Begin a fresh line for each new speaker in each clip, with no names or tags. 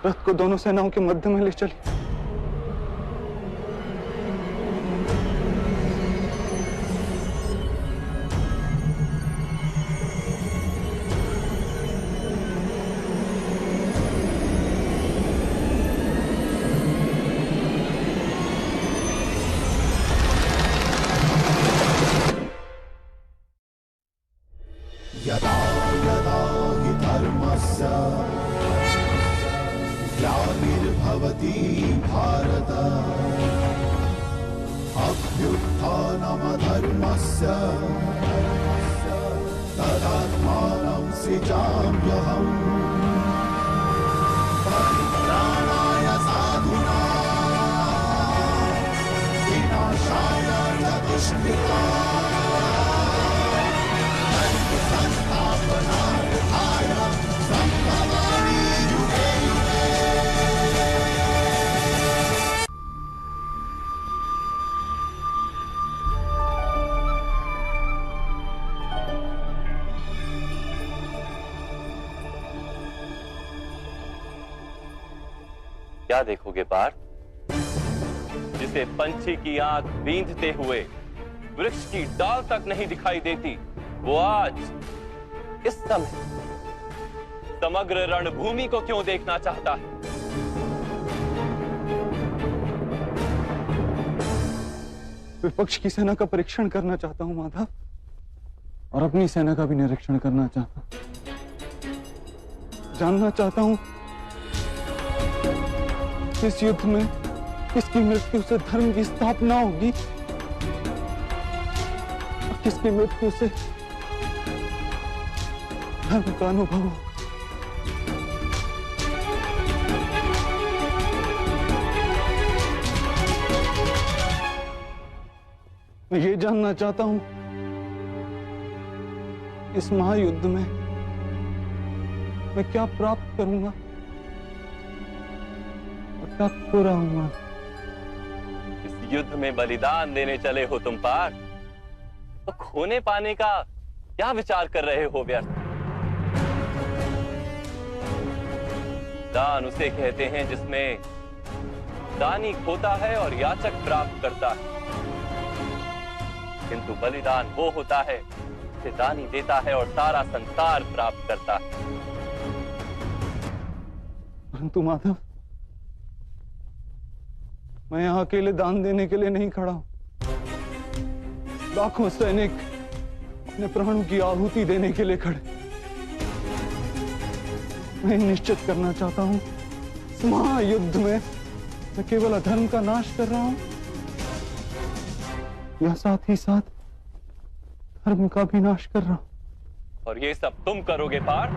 रथ को दोनों सेनाओं के मध्य में ले चलिए।
यदा यदा हि धर्मस्य ग्लानिर्भवति भारत अभ्युत्थानमधर्मस्य तदात्मानं सृजाम्यहम् परित्राणाय साधूनां विनाशाय च दुष्कृताम्
क्या देखोगे पार्थ? जिसे पंछी की आंख बींधते हुए वृक्ष की डाल तक नहीं दिखाई देती, वो आज इस समय समग्र रणभूमि को क्यों देखना चाहता है?
विपक्ष की सेना का परीक्षण करना चाहता हूं माधव, और अपनी सेना का भी निरीक्षण करना चाहता हूं। जानना चाहता हूं इस युद्ध में किसकी मृत्यु से धर्म की स्थापना होगी और किसकी मृत्यु से धर्म का अनुभव होगा। मैं ये जानना चाहता हूं इस महायुद्ध में मैं क्या प्राप्त करूंगा और क्या खो रहूंगा।
इस युद्ध में बलिदान देने चले हो तुम पार्थ, तो खोने पाने का क्या विचार कर रहे हो व्यर्थ? दान उसे कहते हैं जिसमें दानी खोता है और याचक प्राप्त करता है, किंतु बलिदान वो होता है जिसे दानी देता है और सारा संसार प्राप्त करता है।
परंतु माधव, मैं यहां अकेले दान देने के लिए नहीं खड़ा हूं। लाखों सैनिक अपने प्राणों की आहुति देने के लिए खड़े। मैं निश्चित करना चाहता हूं इस महायुद्ध में मैं केवल अधर्म का नाश कर रहा हूं या साथ ही साथ धर्म का भी नाश कर रहा हूं।
और ये सब तुम करोगे पार्थ?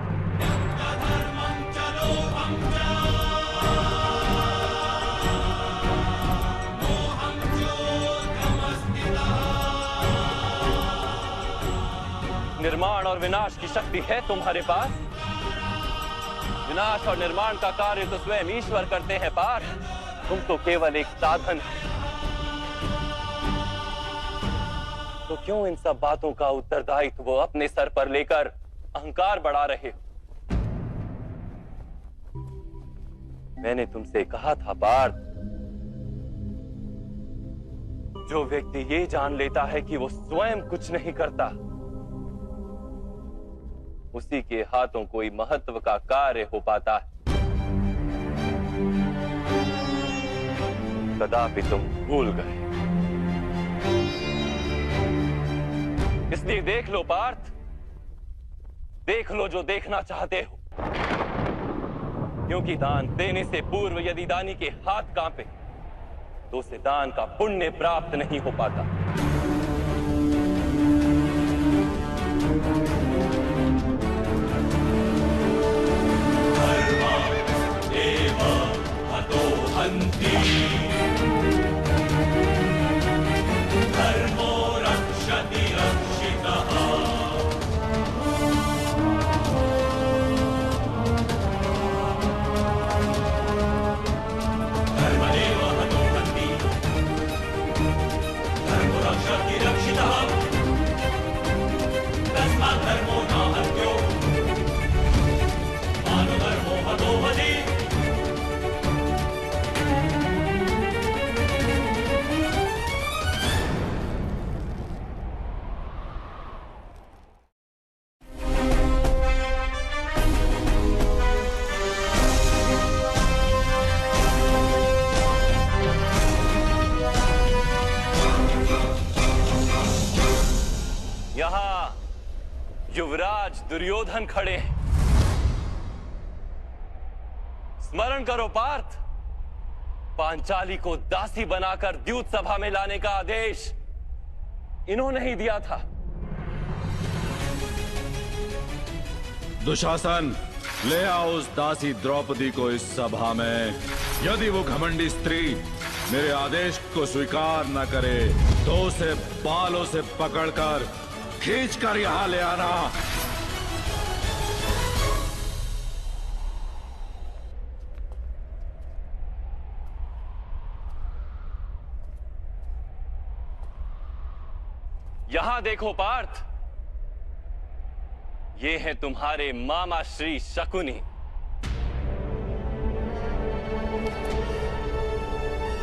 निर्माण और विनाश की शक्ति है तुम्हारे पास। विनाश और निर्माण का कार्य तो स्वयं ईश्वर करते हैं पार्थ, तुम तो केवल एक साधन। तो क्यों इन सब बातों का उत्तरदायित्व वो अपने सर पर लेकर अहंकार बढ़ा रहे हो? मैंने तुमसे कहा था पार्थ, जो व्यक्ति ये जान लेता है कि वो स्वयं कुछ नहीं करता, उसी के हाथों कोई महत्व का कार्य हो पाता है। कदापि तुम भूल गए। इसलिए देख लो पार्थ, देख लो जो देखना चाहते हो, क्योंकि दान देने से पूर्व यदि दानी के हाथ कांपे तो उसे दान का पुण्य प्राप्त नहीं हो पाता।
धर्मो रक्षति रक्षितः। धर्मदेव हतो हन्ति। धर्मो
युवराज दुर्योधन खड़े हैं। स्मरण करो पार्थ, पांचाली को दासी बनाकर द्यूत सभा में लाने का आदेश इन्होंने ही दिया था।
दुशासन, ले आओ उस दासी द्रौपदी को इस सभा में। यदि वो घमंडी स्त्री मेरे आदेश को स्वीकार न करे तो उसे बालों से पकड़कर खींचकर यहां ले आना।
यहां देखो पार्थ, ये है तुम्हारे मामा श्री शकुनी।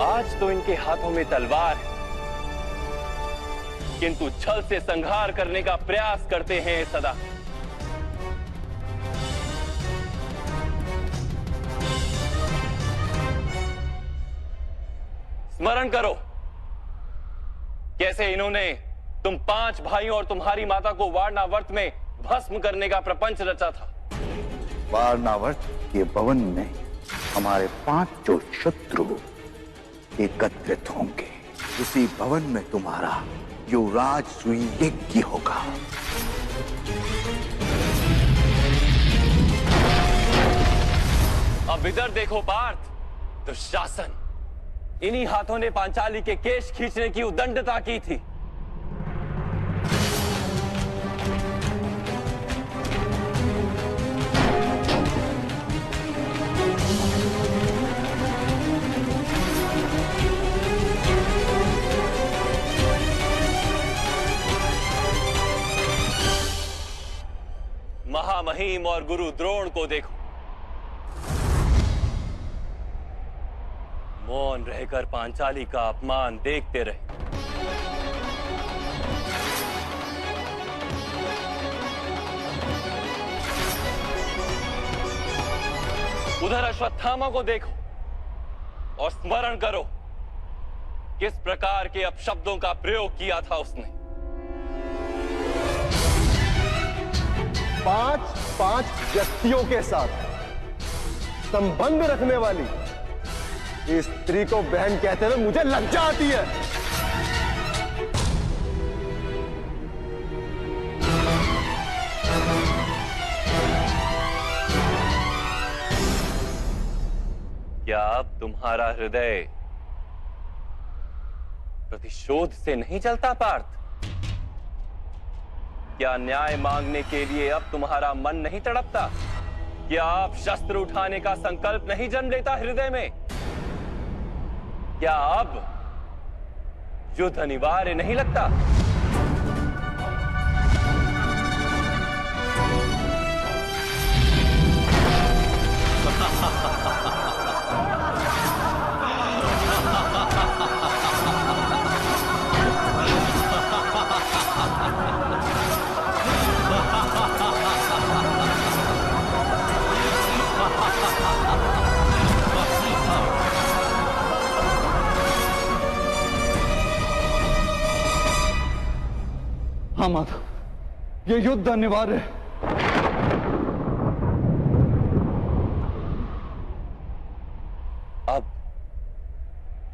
आज तो इनके हाथों में तलवार है, किंतु छल से संहार करने का प्रयास करते हैं सदा। स्मरण करो कैसे इन्होंने तुम 5 भाइयों और तुम्हारी माता को वारणावर्त में भस्म करने का प्रपंच रचा था।
वारणावर्त के भवन में हमारे 5 जो शत्रु एकत्रित होंगे। उसी भवन में तुम्हारा युवराज सुयज्ञ होगा।
अब इधर देखो पार्थ, दुशासन, इन्हीं हाथों ने पांचाली के केश खींचने की उद्दंडता की थी। महामहिम और गुरु द्रोण को देखो, मौन रहकर पांचाली का अपमान देखते रहे। उधर अश्वत्थामा को देखो और स्मरण करो किस प्रकार के अपशब्दों का प्रयोग किया था उसने।
5 व्यक्तियों के साथ संबंध रखने वाली इस स्त्री को बहन कहते हुए मुझे लज्जा आती है।
क्या अब तुम्हारा हृदय प्रतिशोध से नहीं चलता पार्थ? क्या न्याय मांगने के लिए अब तुम्हारा मन नहीं तड़पता? क्या अब शस्त्र उठाने का संकल्प नहीं जन्म लेता हृदय में? क्या अब युद्ध अनिवार्य नहीं लगता?
हाँ माधव, ये युद्ध अनिवार्य है।
अब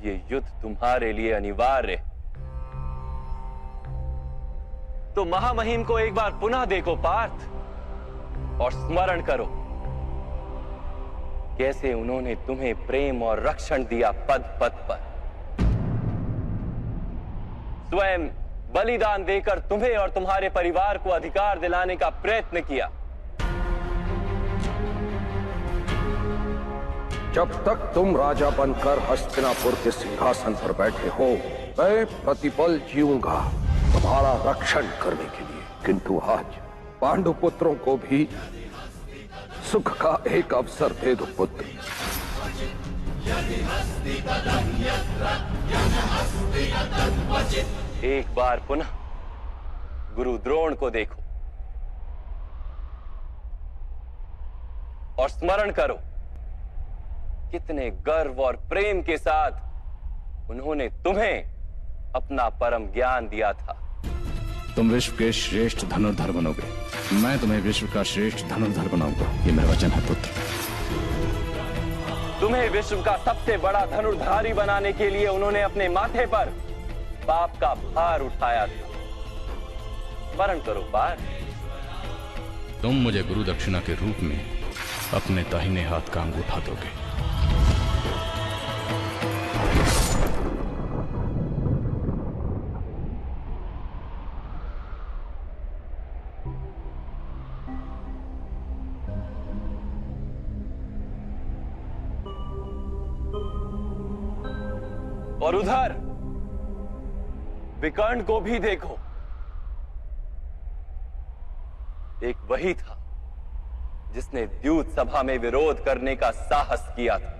ये युद्ध तुम्हारे लिए अनिवार्य है। तो महामहिम को एक बार पुनः देखो पार्थ और स्मरण करो कैसे उन्होंने तुम्हें प्रेम और रक्षण दिया पद पद पर। स्वयं बलिदान देकर तुम्हें और तुम्हारे परिवार को अधिकार दिलाने का प्रयत्न किया।
जब तक तुम राजा बनकर हस्तिनापुर के सिंहासन पर बैठे हो, मैं प्रतिपल जीऊंगा तुम्हारा रक्षण करने के लिए। किंतु आज पांडु पुत्रों को भी सुख का एक अवसर दे दो पुत्र।
एक बार पुनः गुरु द्रोण को देखो और स्मरण करो कितने गर्व और प्रेम के साथ उन्होंने तुम्हें अपना परम ज्ञान दिया था।
तुम विश्व के श्रेष्ठ धनुर्धर बनोगे। मैं तुम्हें विश्व का श्रेष्ठ धनुर्धर बनाऊंगा, ये मेरा वचन है पुत्र।
तुम्हें विश्व का सबसे बड़ा धनुर्धारी बनाने के लिए उन्होंने अपने माथे पर पाप का भार उठाया था। स्मरण करो पार्थ।
तुम मुझे गुरु दक्षिणा के रूप में अपने दाहिने हाथ का अंगूठा दोगे।
और उधर विकर्ण को भी देखो, एक वही था जिसने द्यूत सभा में विरोध करने का साहस किया था।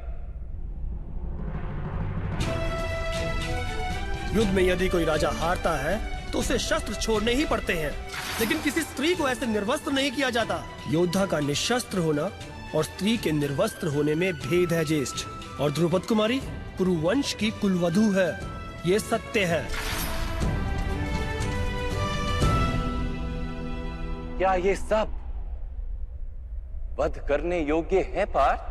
युद्ध में यदि कोई राजा हारता है तो उसे शस्त्र छोड़ने ही पड़ते हैं, लेकिन किसी स्त्री को ऐसे निर्वस्त्र नहीं किया जाता। योद्धा का निशस्त्र होना और स्त्री के निर्वस्त्र होने में भेद है ज्येष्ठ। और द्रुपद कुमारी कुरुवंश की कुलवधू है, ये सत्य है।
क्या ये सब वध करने योग्य है पार्थ?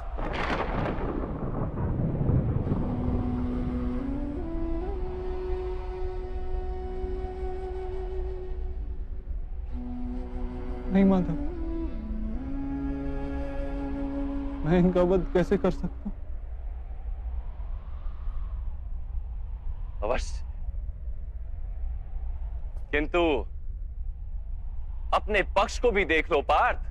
नहीं माधव, मैं इनका वध कैसे कर सकता हूं?
अवश्य, किंतु अपने पक्ष को भी देख लो पार्थ।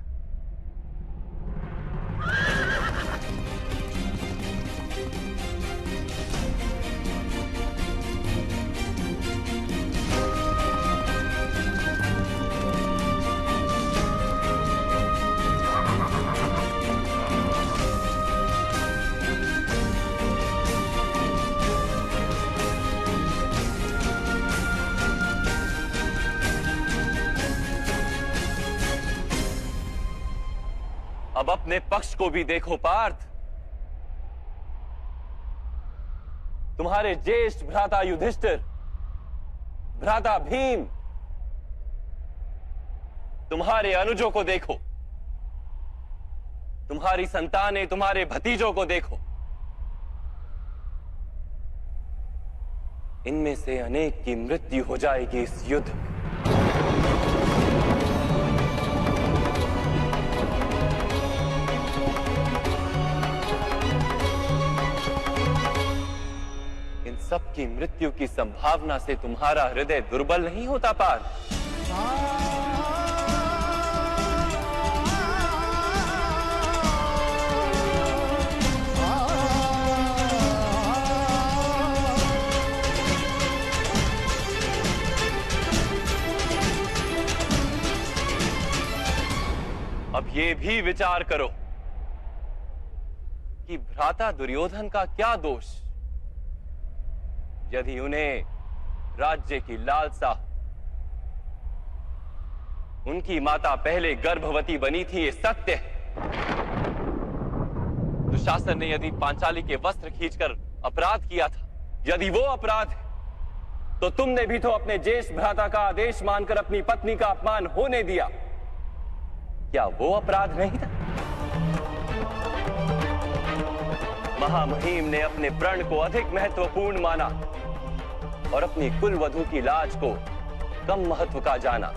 अब अपने पक्ष को भी देखो पार्थ। तुम्हारे ज्येष्ठ भ्राता युधिष्ठिर, भ्राता भीम, तुम्हारे अनुजों को देखो, तुम्हारी संतानें, तुम्हारे भतीजों को देखो। इनमें से अनेक की मृत्यु हो जाएगी इस युद्ध में। सबकी मृत्यु की संभावना से तुम्हारा हृदय दुर्बल नहीं होता पार्थ? अब ये भी विचार करो कि भ्राता दुर्योधन का क्या दोष यदि उन्हें राज्य की लालसा। उनकी माता पहले गर्भवती बनी थी, ये सत्य है। दुशासन ने यदि पांचाली के वस्त्र खींचकर अपराध किया था, यदि वो अपराध है तो तुमने भी तो अपने ज्येष्ठ भ्राता का आदेश मानकर अपनी पत्नी का अपमान होने दिया। क्या वो अपराध नहीं था? महामहिम ने अपने प्रण को अधिक महत्वपूर्ण माना और अपनी कुलवधू की लाज को कम महत्व का जाना।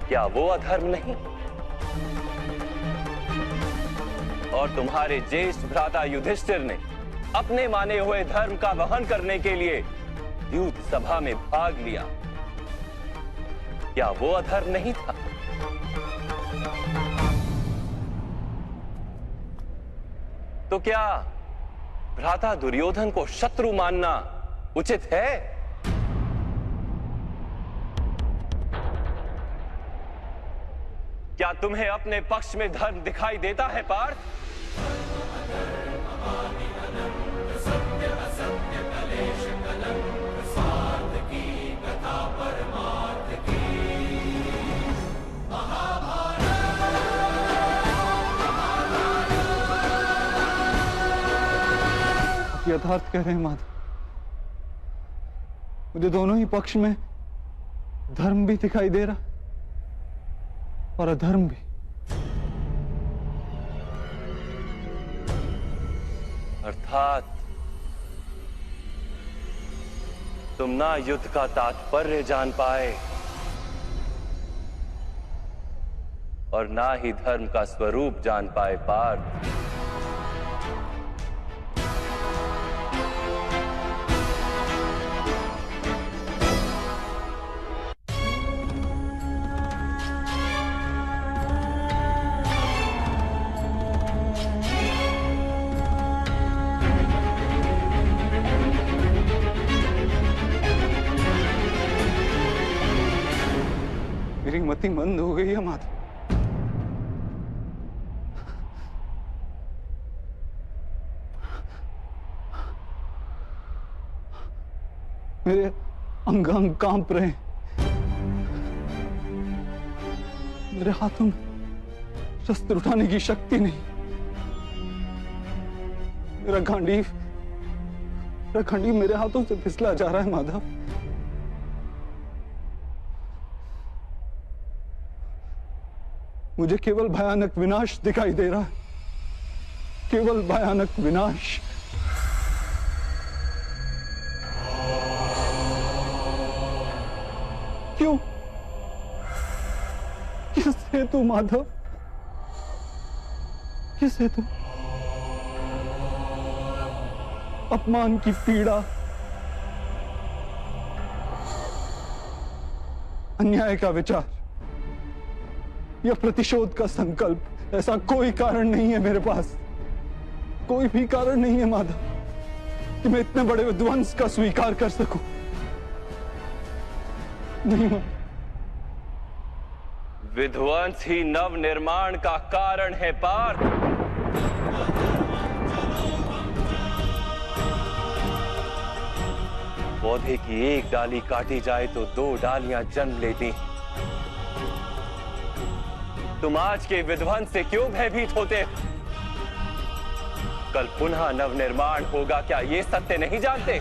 क्या वो अधर्म नहीं? और तुम्हारे ज्येष्ठ भ्राता युधिष्ठिर ने अपने माने हुए धर्म का वहन करने के लिए द्यूत सभा में भाग लिया। क्या वो अधर्म नहीं था? तो क्या भ्राता दुर्योधन को शत्रु मानना उचित है? क्या तुम्हें अपने पक्ष में धर्म दिखाई देता है पार्थ?
यथार्थ कह रहे हैं माधव, मुझे दोनों ही पक्ष में धर्म भी दिखाई दे रहा और अधर्म भी।
अर्थात तुम ना युद्ध का तात्पर्य जान पाए और ना ही धर्म का स्वरूप जान पाए पार्थ।
मेरी मति मंद हो गई है माधव। मेरे अंग अंग कांप रहे हैं। मेरे हाथों में शस्त्र उठाने की शक्ति नहीं। मेरा गांडीव मेरे हाथों से फिसला जा रहा है माधव। मुझे केवल भयानक विनाश दिखाई दे रहा है, केवल भयानक विनाश। क्यों? किस हेतु माधव? किस हेतु? अपमान की पीड़ा, अन्याय का विचार या प्रतिशोध का संकल्प, ऐसा कोई कारण नहीं है मेरे पास। कोई भी कारण नहीं है माधव कि मैं इतने बड़े विध्वंस का स्वीकार कर सकूं। नहीं मां।
विध्वंस ही नव निर्माण का कारण है पार्थ। पौधे की एक डाली काटी जाए तो दो डालियां जन्म लेती। तुम आज के विध्वंस से क्यों भयभीत होते? कल पुनः नवनिर्माण होगा, क्या ये सत्य नहीं जानते?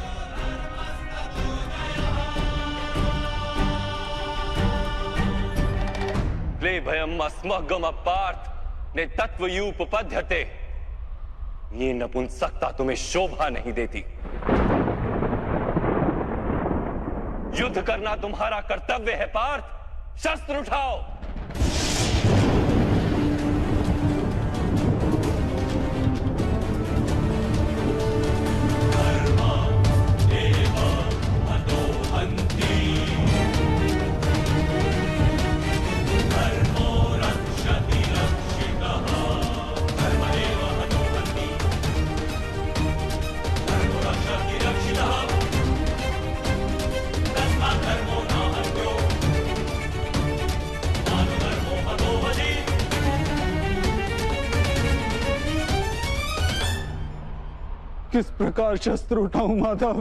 क्ले भयम अस्मगम पार्थ ने तत्वयूपपद्यते। ये नपुंसकता तुम्हें शोभा नहीं देती। युद्ध करना तुम्हारा कर्तव्य है पार्थ। शस्त्र उठाओ।
किस प्रकार शस्त्र उठाऊं माधव?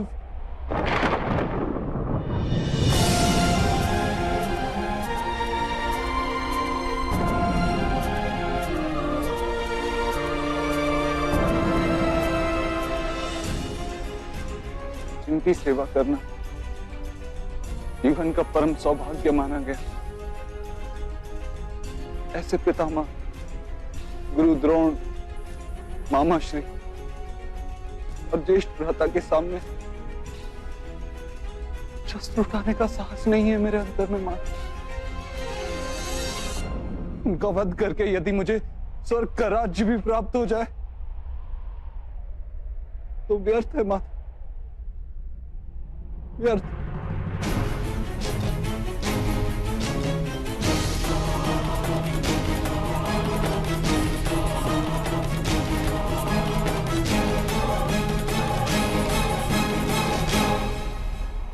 जिनकी सेवा करना जीवन का परम सौभाग्य माना गया, ऐसे पितामह गुरु द्रोण, मामा श्री और ज्येष्ठ भ्राता के सामने शस्त्र उठाने का साहस नहीं है मेरे अंदर में मां। उनका वध करके यदि मुझे स्वर्ग का राज्य भी प्राप्त हो जाए तो व्यर्थ है मां, व्यर्थ।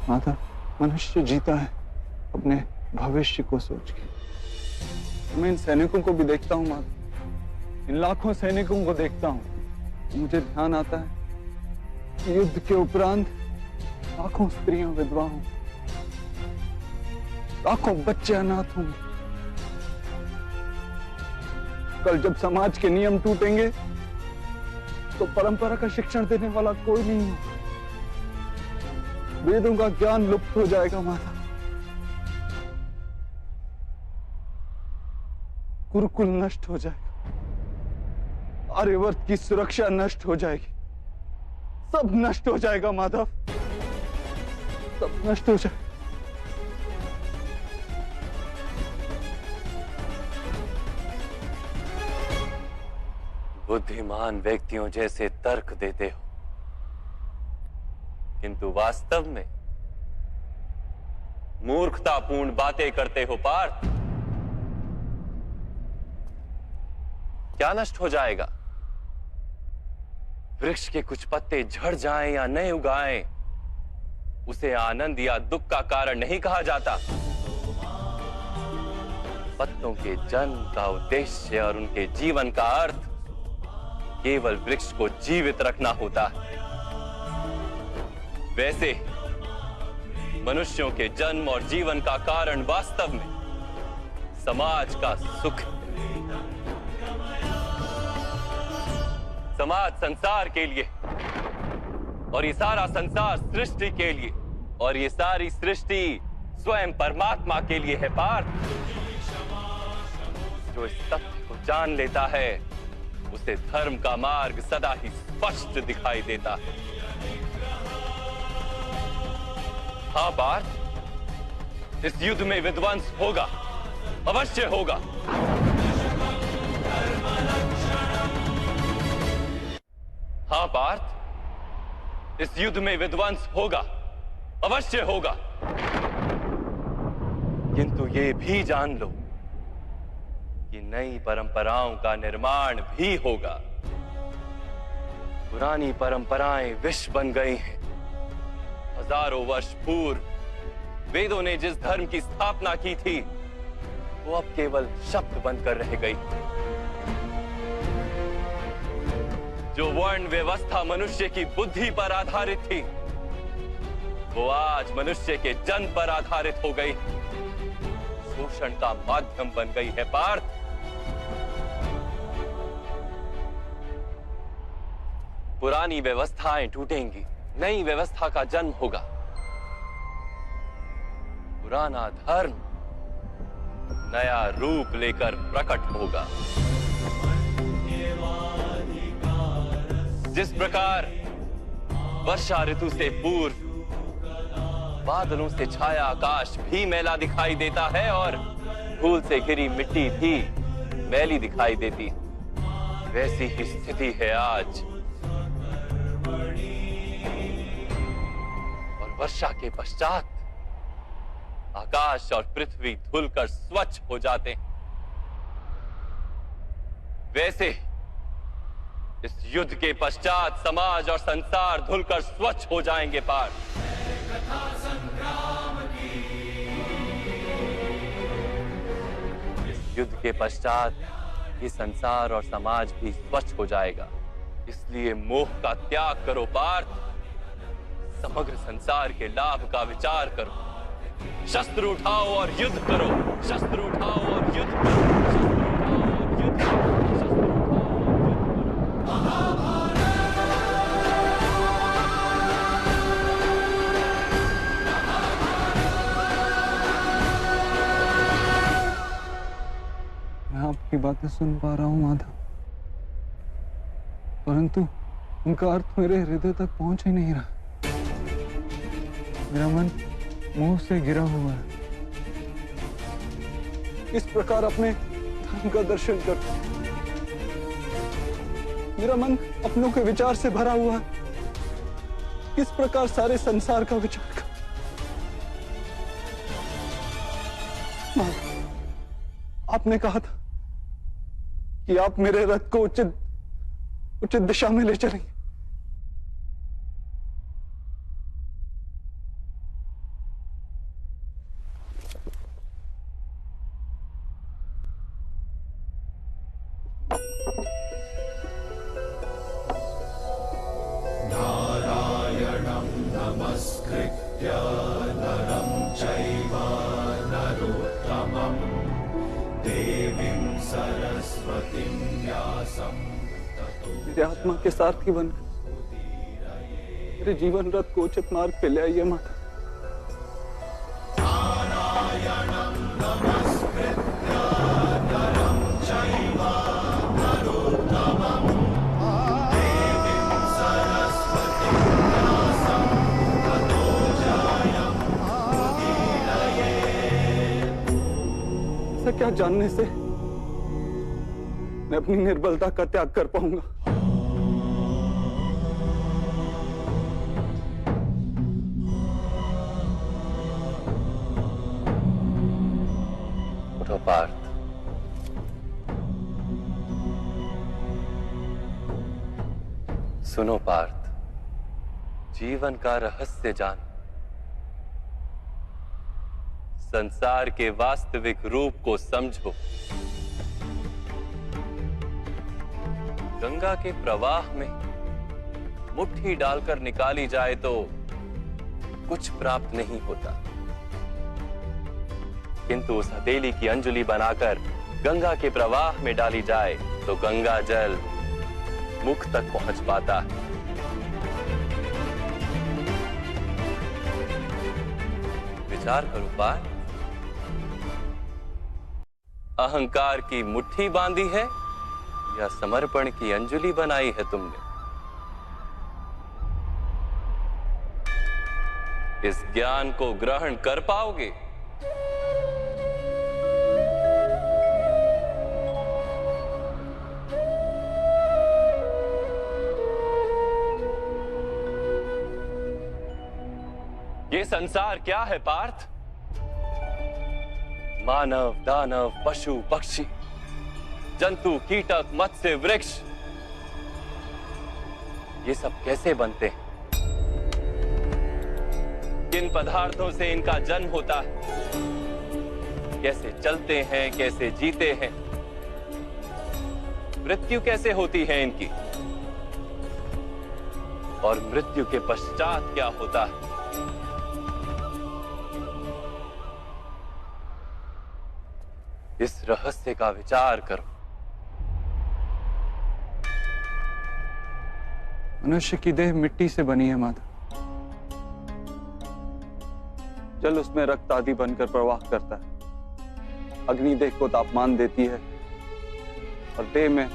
माता, मनुष्य जीता है अपने भविष्य को सोच के। मैं इन सैनिकों को भी देखता हूँ माता, इन लाखों सैनिकों को देखता हूँ तो मुझे ध्यान आता है कि युद्ध के उपरांत लाखों स्त्रियां विधवा हों, लाखों बच्चे अनाथ होंगे। कल जब समाज के नियम टूटेंगे तो परंपरा का शिक्षण देने वाला कोई नहीं होगा। वेदों का ज्ञान लुप्त हो जाएगा माता। गुरुकुल नष्ट हो जाएगा, आर्यवर्त की सुरक्षा नष्ट हो जाएगी, सब नष्ट हो जाएगा माधव, सब नष्ट हो जाएगा।
बुद्धिमान व्यक्तियों जैसे तर्क देते हो, किंतु वास्तव में मूर्खतापूर्ण बातें करते हो पार्थ। क्या नष्ट हो जाएगा? वृक्ष के कुछ पत्ते झड़ जाएं या नए उगाएं, उसे आनंद या दुख का कारण नहीं कहा जाता। पत्तों के जन्म का उद्देश्य और उनके जीवन का अर्थ केवल वृक्ष को जीवित रखना होता है। वैसे मनुष्यों के जन्म और जीवन का कारण वास्तव में समाज का सुख है। समाज संसार के लिए, और ये सारा संसार सृष्टि के लिए, और ये सारी सृष्टि स्वयं परमात्मा के लिए है पार्थ। जो इस तथ्य को जान लेता है, उसे धर्म का मार्ग सदा ही स्पष्ट दिखाई देता है। हाँ पार्थ, इस युद्ध में विध्वंस होगा, अवश्य होगा। हाँ पार्थ, इस युद्ध में विध्वंस होगा, अवश्य होगा। किंतु ये भी जान लो कि नई परंपराओं का निर्माण भी होगा। पुरानी परंपराएं विष बन गई हैं। हजारों वर्ष पूर्व वेदों ने जिस धर्म की स्थापना की थी, वो अब केवल शब्द बनकर रह गई। जो वर्ण व्यवस्था मनुष्य की बुद्धि पर आधारित थी, वो आज मनुष्य के जन्म पर आधारित हो गई, शोषण का माध्यम बन गई है पार्थ। पुरानी व्यवस्थाएं टूटेंगी, नई व्यवस्था का जन्म होगा। पुराना धर्म नया रूप लेकर प्रकट होगा। जिस प्रकार वर्षा ऋतु से पूर्व बादलों से छाया आकाश भी मैला दिखाई देता है और धूल से घिरी मिट्टी भी मैली दिखाई देती, वैसी ही स्थिति है आज। और वर्षा के पश्चात आकाश और पृथ्वी धुलकर स्वच्छ हो जाते हैं। वैसे इस युद्ध के पश्चात समाज और संसार धुलकर स्वच्छ हो जाएंगे पार्थ। इस युद्ध के पश्चात ये संसार और समाज भी स्वच्छ हो जाएगा। इसलिए मोह का त्याग करो पार्थ, समग्र संसार के लाभ का विचार करो। शस्त्र उठाओ और युद्ध करो, शस्त्र उठाओ और युद्ध करो, शस्त्र उठाओ और युद्ध करो, शस्त्र उठाओ और युद्ध
मैं आपकी बातें सुन पा रहा हूं माधव, परंतु उनका अर्थ मेरे हृदय तक पहुंच ही नहीं रहा। मेरा मन मुंह से गिरा हुआ है। इस प्रकार अपने धर्म का दर्शन कर, मेरा मन अपनों के विचार से भरा हुआ है। किस प्रकार सारे संसार का विचार कर। आपने कहा था कि आप मेरे रथ को उचित दिशा में ले चलेंगे।
नारायणं नमस्कृत्य नरं चैव नरोत्तमं देवीं सरस्वतीं व्यासं ततो
मेरे आत्मा के सारथी बन मेरे जीवन रथ को उचित मार्ग पे ले आइए माता।
नारायणं नमस्कृत्य नरं
जानने से मैं अपनी निर्बलता का त्याग कर पाऊंगा।
उठो पार्थ। सुनो पार्थ, जीवन का रहस्य जान, संसार के वास्तविक रूप को समझो। गंगा के प्रवाह में मुट्ठी डालकर निकाली जाए तो कुछ प्राप्त नहीं होता, किंतु उस हथेली की अंजुलि बनाकर गंगा के प्रवाह में डाली जाए तो गंगा जल मुख तक पहुंच पाता है। विचार करो पार्थ, अहंकार की मुट्ठी बांधी है या समर्पण की अंजुलि बनाई है तुमने? इस ज्ञान को ग्रहण कर पाओगे? ये संसार क्या है पार्थ? मानव, दानव, पशु, पक्षी, जंतु, कीटक, मत्स्य, वृक्ष, ये सब कैसे बनते हैं? किन पदार्थों से इनका जन्म होता है? कैसे चलते हैं, कैसे जीते हैं? मृत्यु कैसे होती है इनकी? और मृत्यु के पश्चात क्या होता है? इस रहस्य का विचार करो।
मनुष्य की देह मिट्टी से बनी है माता। जल उसमें रक्त आदि बनकर प्रवाह करता है। अग्नि देह को तापमान देती है और देह में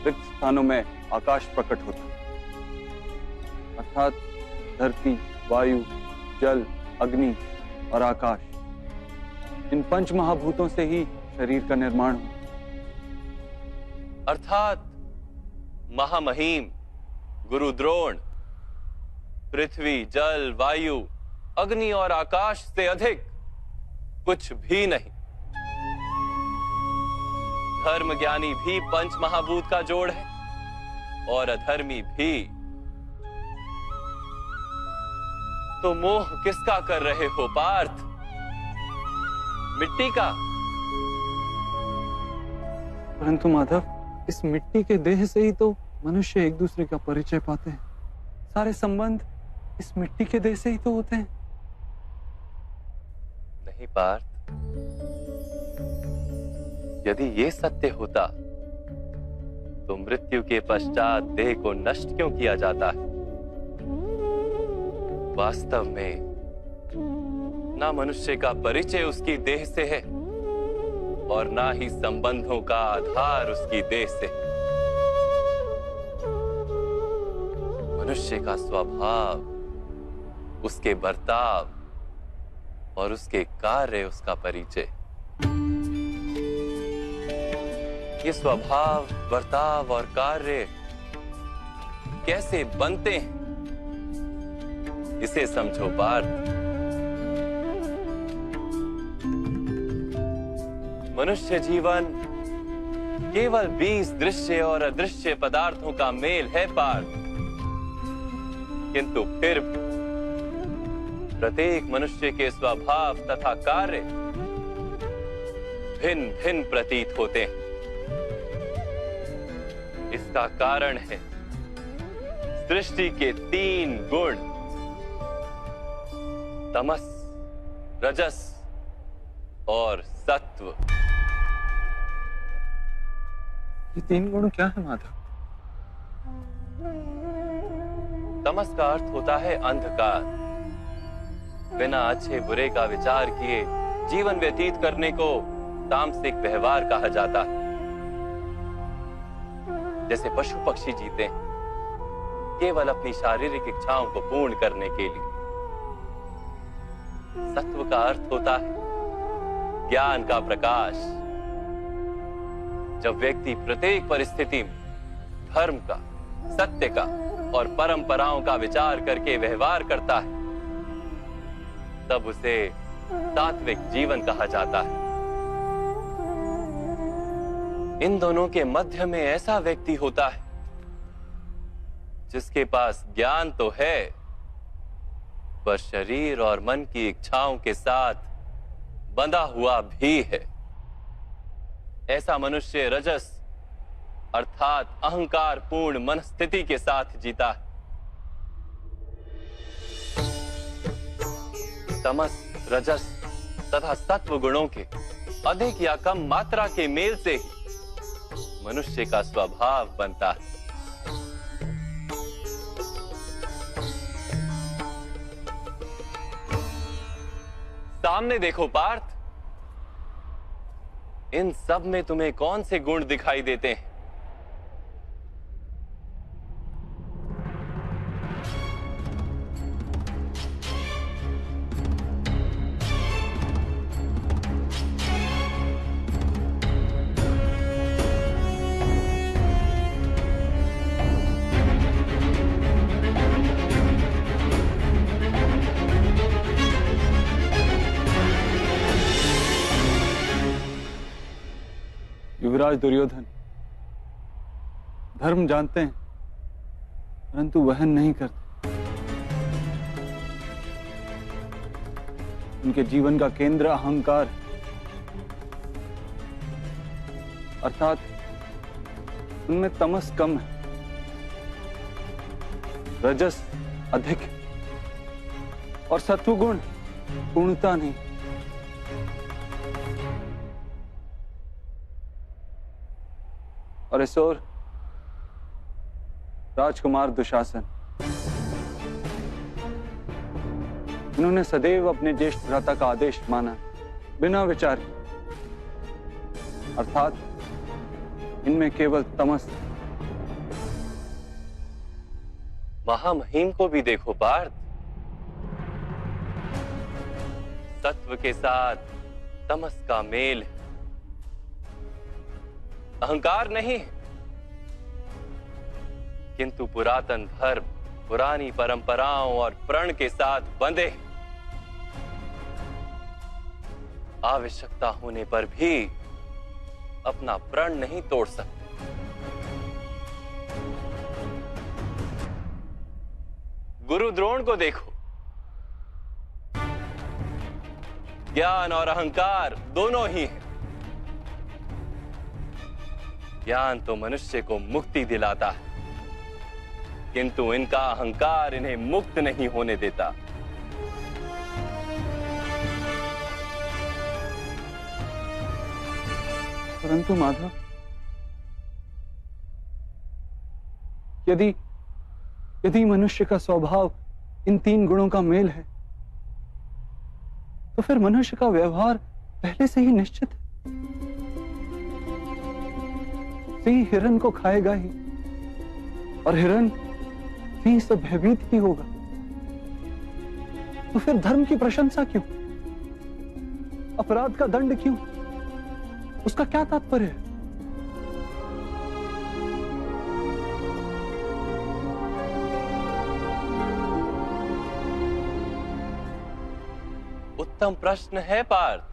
रिक्त स्थानों में आकाश प्रकट होता है। अर्थात धरती, वायु, जल, अग्नि और आकाश, इन पंच महाभूतों से ही शरीर का निर्माण हो।
अर्थात महामहिम गुरु द्रोण पृथ्वी, जल, वायु, अग्नि और आकाश से अधिक कुछ भी नहीं। धर्म ज्ञानी भी पंच महाभूत का जोड़ है और अधर्मी भी। तो मोह किसका कर रहे हो पार्थ? मिट्टी का?
परंतु माधव, इस मिट्टी के देह से ही तो मनुष्य एक दूसरे का परिचय पाते हैं। सारे संबंध इस मिट्टी के देह से ही तो होते हैं।
नहीं पार्थ, यदि ये सत्य होता तो मृत्यु के पश्चात देह को नष्ट क्यों किया जाता है? वास्तव में ना मनुष्य का परिचय उसकी देह से है और ना ही संबंधों का आधार उसकी देह से। मनुष्य का स्वभाव, उसके बर्ताव और उसके कार्य उसका परिचय। ये स्वभाव, बर्ताव और कार्य कैसे बनते हैं, इसे समझो पार्थ। मनुष्य जीवन केवल 20 दृश्य और अदृश्य पदार्थों का मेल है पार्थ, किंतु फिर प्रत्येक मनुष्य के स्वभाव तथा कार्य भिन्न भिन्न प्रतीत होते हैं। इसका कारण है सृष्टि के 3 गुण, तमस, रजस और सत्व।
ये 3 गुण क्या है माधव?
तमस का अर्थ होता है अंधकार। बिना अच्छे बुरे का विचार किए जीवन व्यतीत करने को तामसिक व्यवहार कहा जाता है। जैसे पशु पक्षी जीते हैं केवल अपनी शारीरिक इच्छाओं को पूर्ण करने के लिए। सत्व का अर्थ होता है ज्ञान का प्रकाश, जब व्यक्ति प्रत्येक परिस्थिति में धर्म का, सत्य का और परंपराओं का विचार करके व्यवहार करता है, तब उसे सात्विक जीवन कहा जाता है। इन दोनों के मध्य में ऐसा व्यक्ति होता है जिसके पास ज्ञान तो है, पर शरीर और मन की इच्छाओं के साथ बंधा हुआ भी है। ऐसा मनुष्य रजस अर्थात अहंकार पूर्ण मनस्थिति के साथ जीता है। तमस, रजस तथा सत्व गुणों के अधिक या कम मात्रा के मेल से ही मनुष्य का स्वभाव बनता है। सामने देखो पार्थ, इन सब में तुम्हें कौन से गुण दिखाई देते हैं?
युवराज दुर्योधन धर्म जानते हैं, परंतु वहन नहीं करते। उनके जीवन का केंद्र अहंकार है, अर्थात उनमें तमस कम है, रजस अधिक है और सत्वगुण पूर्णता नहीं। और इस ओर राजकुमार दुशासन, उन्होंने सदैव अपने ज्येष्ठ भ्राता का आदेश माना बिना विचार के, अर्थात इनमें केवल तमस।
महामहिम को भी देखो पार्थ, सत्व के साथ तमस का मेल है, अहंकार नहीं है, किंतु पुरातन धर्म, पुरानी परंपराओं और प्रण के साथ बंधे, आवश्यकता होने पर भी अपना प्रण नहीं तोड़ सकते। गुरु द्रोण को देखो, ज्ञान और अहंकार दोनों ही हैं। ज्ञान तो मनुष्य को मुक्ति दिलाता है, किंतु इनका अहंकार इन्हें मुक्त नहीं होने देता।
परंतु माधव, यदि मनुष्य का स्वभाव इन तीन गुणों का मेल है, तो फिर मनुष्य का व्यवहार पहले से ही निश्चित है। सिंह हिरन को खाएगा ही, और हिरन सिंह से भयभीत ही होगा। तो फिर धर्म की प्रशंसा क्यों? अपराध का दंड क्यों? उसका क्या तात्पर्य है?
उत्तम प्रश्न है पार्थ,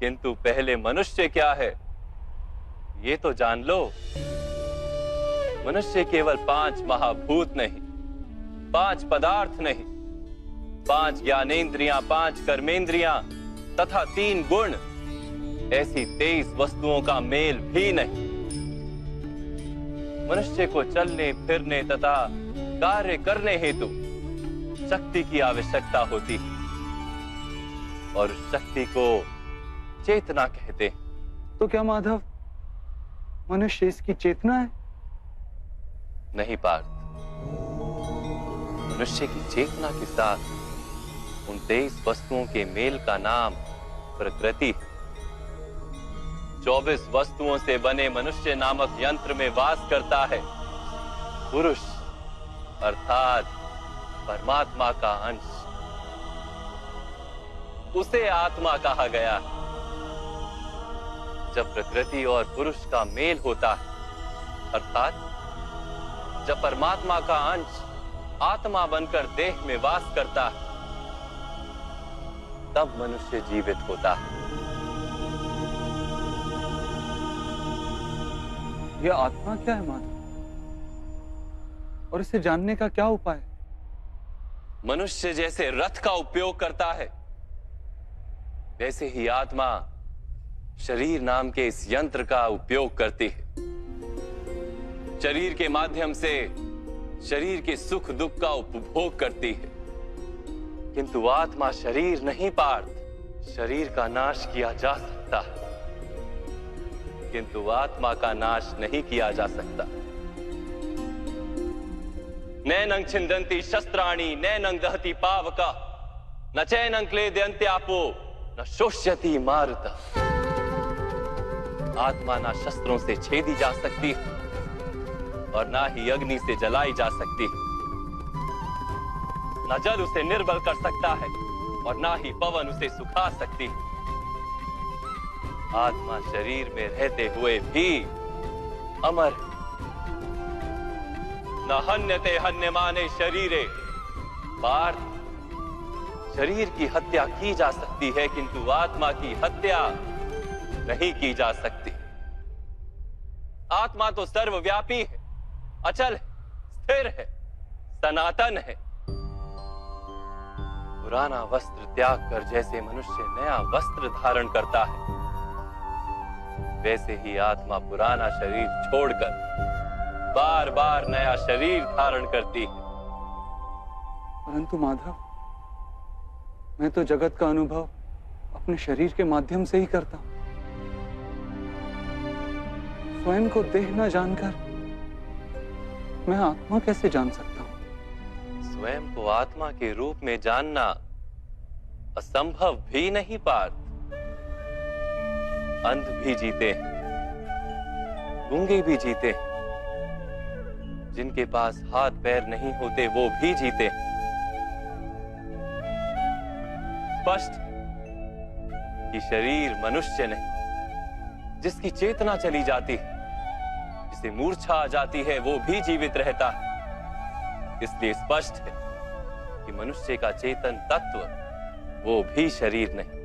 किंतु पहले मनुष्य क्या है ये तो जान लो। मनुष्य केवल 5 महाभूत नहीं, 5 पदार्थ नहीं, 5 ज्ञानेंद्रियां, 5 कर्मेंद्रियां तथा 3 गुण, ऐसी 23 वस्तुओं का मेल भी नहीं। मनुष्य को चलने फिरने तथा कार्य करने हेतु शक्ति की आवश्यकता होती है, और उस शक्ति को चेतना कहते हैं।
तो क्या माधव, मनुष्य इसकी चेतना है?
नहीं पार्थ, मनुष्य की चेतना के साथ उन 23 वस्तुओं के मेल का नाम प्रकृति है। 24 वस्तुओं से बने मनुष्य नामक यंत्र में वास करता है पुरुष, अर्थात परमात्मा का अंश। उसे आत्मा कहा गया। जब प्रकृति और पुरुष का मेल होता है, अर्थात जब परमात्मा का अंश आत्मा बनकर देह में वास करता है, तब मनुष्य जीवित होता है।
यह आत्मा क्या है माधव, और इसे जानने का क्या उपाय है?
मनुष्य जैसे रथ का उपयोग करता है, वैसे ही आत्मा शरीर नाम के इस यंत्र का उपयोग करती है। शरीर के माध्यम से शरीर के सुख दुख का उपभोग करती है, किंतु आत्मा शरीर नहीं पार्थ। शरीर का नाश किया जा सकता है, किंतु आत्मा का नाश नहीं किया जा सकता। नैनं छिन्दन्ति शस्त्राणि नैनं दहति पावका न चैनं क्लेदयन्त्यापो न शोष्यति मारुता। आत्मा ना शस्त्रों से छेदी जा सकती है और ना ही अग्नि से जलाई जा सकती है। ना जल उसे निर्बल कर सकता है और ना ही पवन उसे सुखा सकती है। आत्मा शरीर में रहते हुए भी अमर है। न हन्यते हन्यमाने शरीरे। पार्थ, शरीर की हत्या की जा सकती है, किंतु आत्मा की हत्या नहीं की जा सकती। आत्मा तो सर्वव्यापी है, अचल है, स्थिर है, सनातन है। पुराना वस्त्र त्याग कर जैसे मनुष्य नया वस्त्र धारण करता है, वैसे ही आत्मा पुराना शरीर छोड़कर बार बार नया शरीर धारण करती है।
परंतु माधव, मैं तो जगत का अनुभव अपने शरीर के माध्यम से ही करता हूं। स्वयं को देह न जानकर मैं आत्मा कैसे जान सकता हूं?
स्वयं को आत्मा के रूप में जानना असंभव भी नहीं पार्थ। अंध भी जीते हैं, गूंगे भी जीते हैं, जिनके पास हाथ पैर नहीं होते वो भी जीते हैं। स्पष्ट कि शरीर मनुष्य नहीं, जिसकी चेतना चली जाती है, जिसे मूर्छा आ जाती है, वो भी जीवित रहता है। इसलिए स्पष्ट है कि मनुष्य का चेतन तत्व वो भी शरीर नहीं।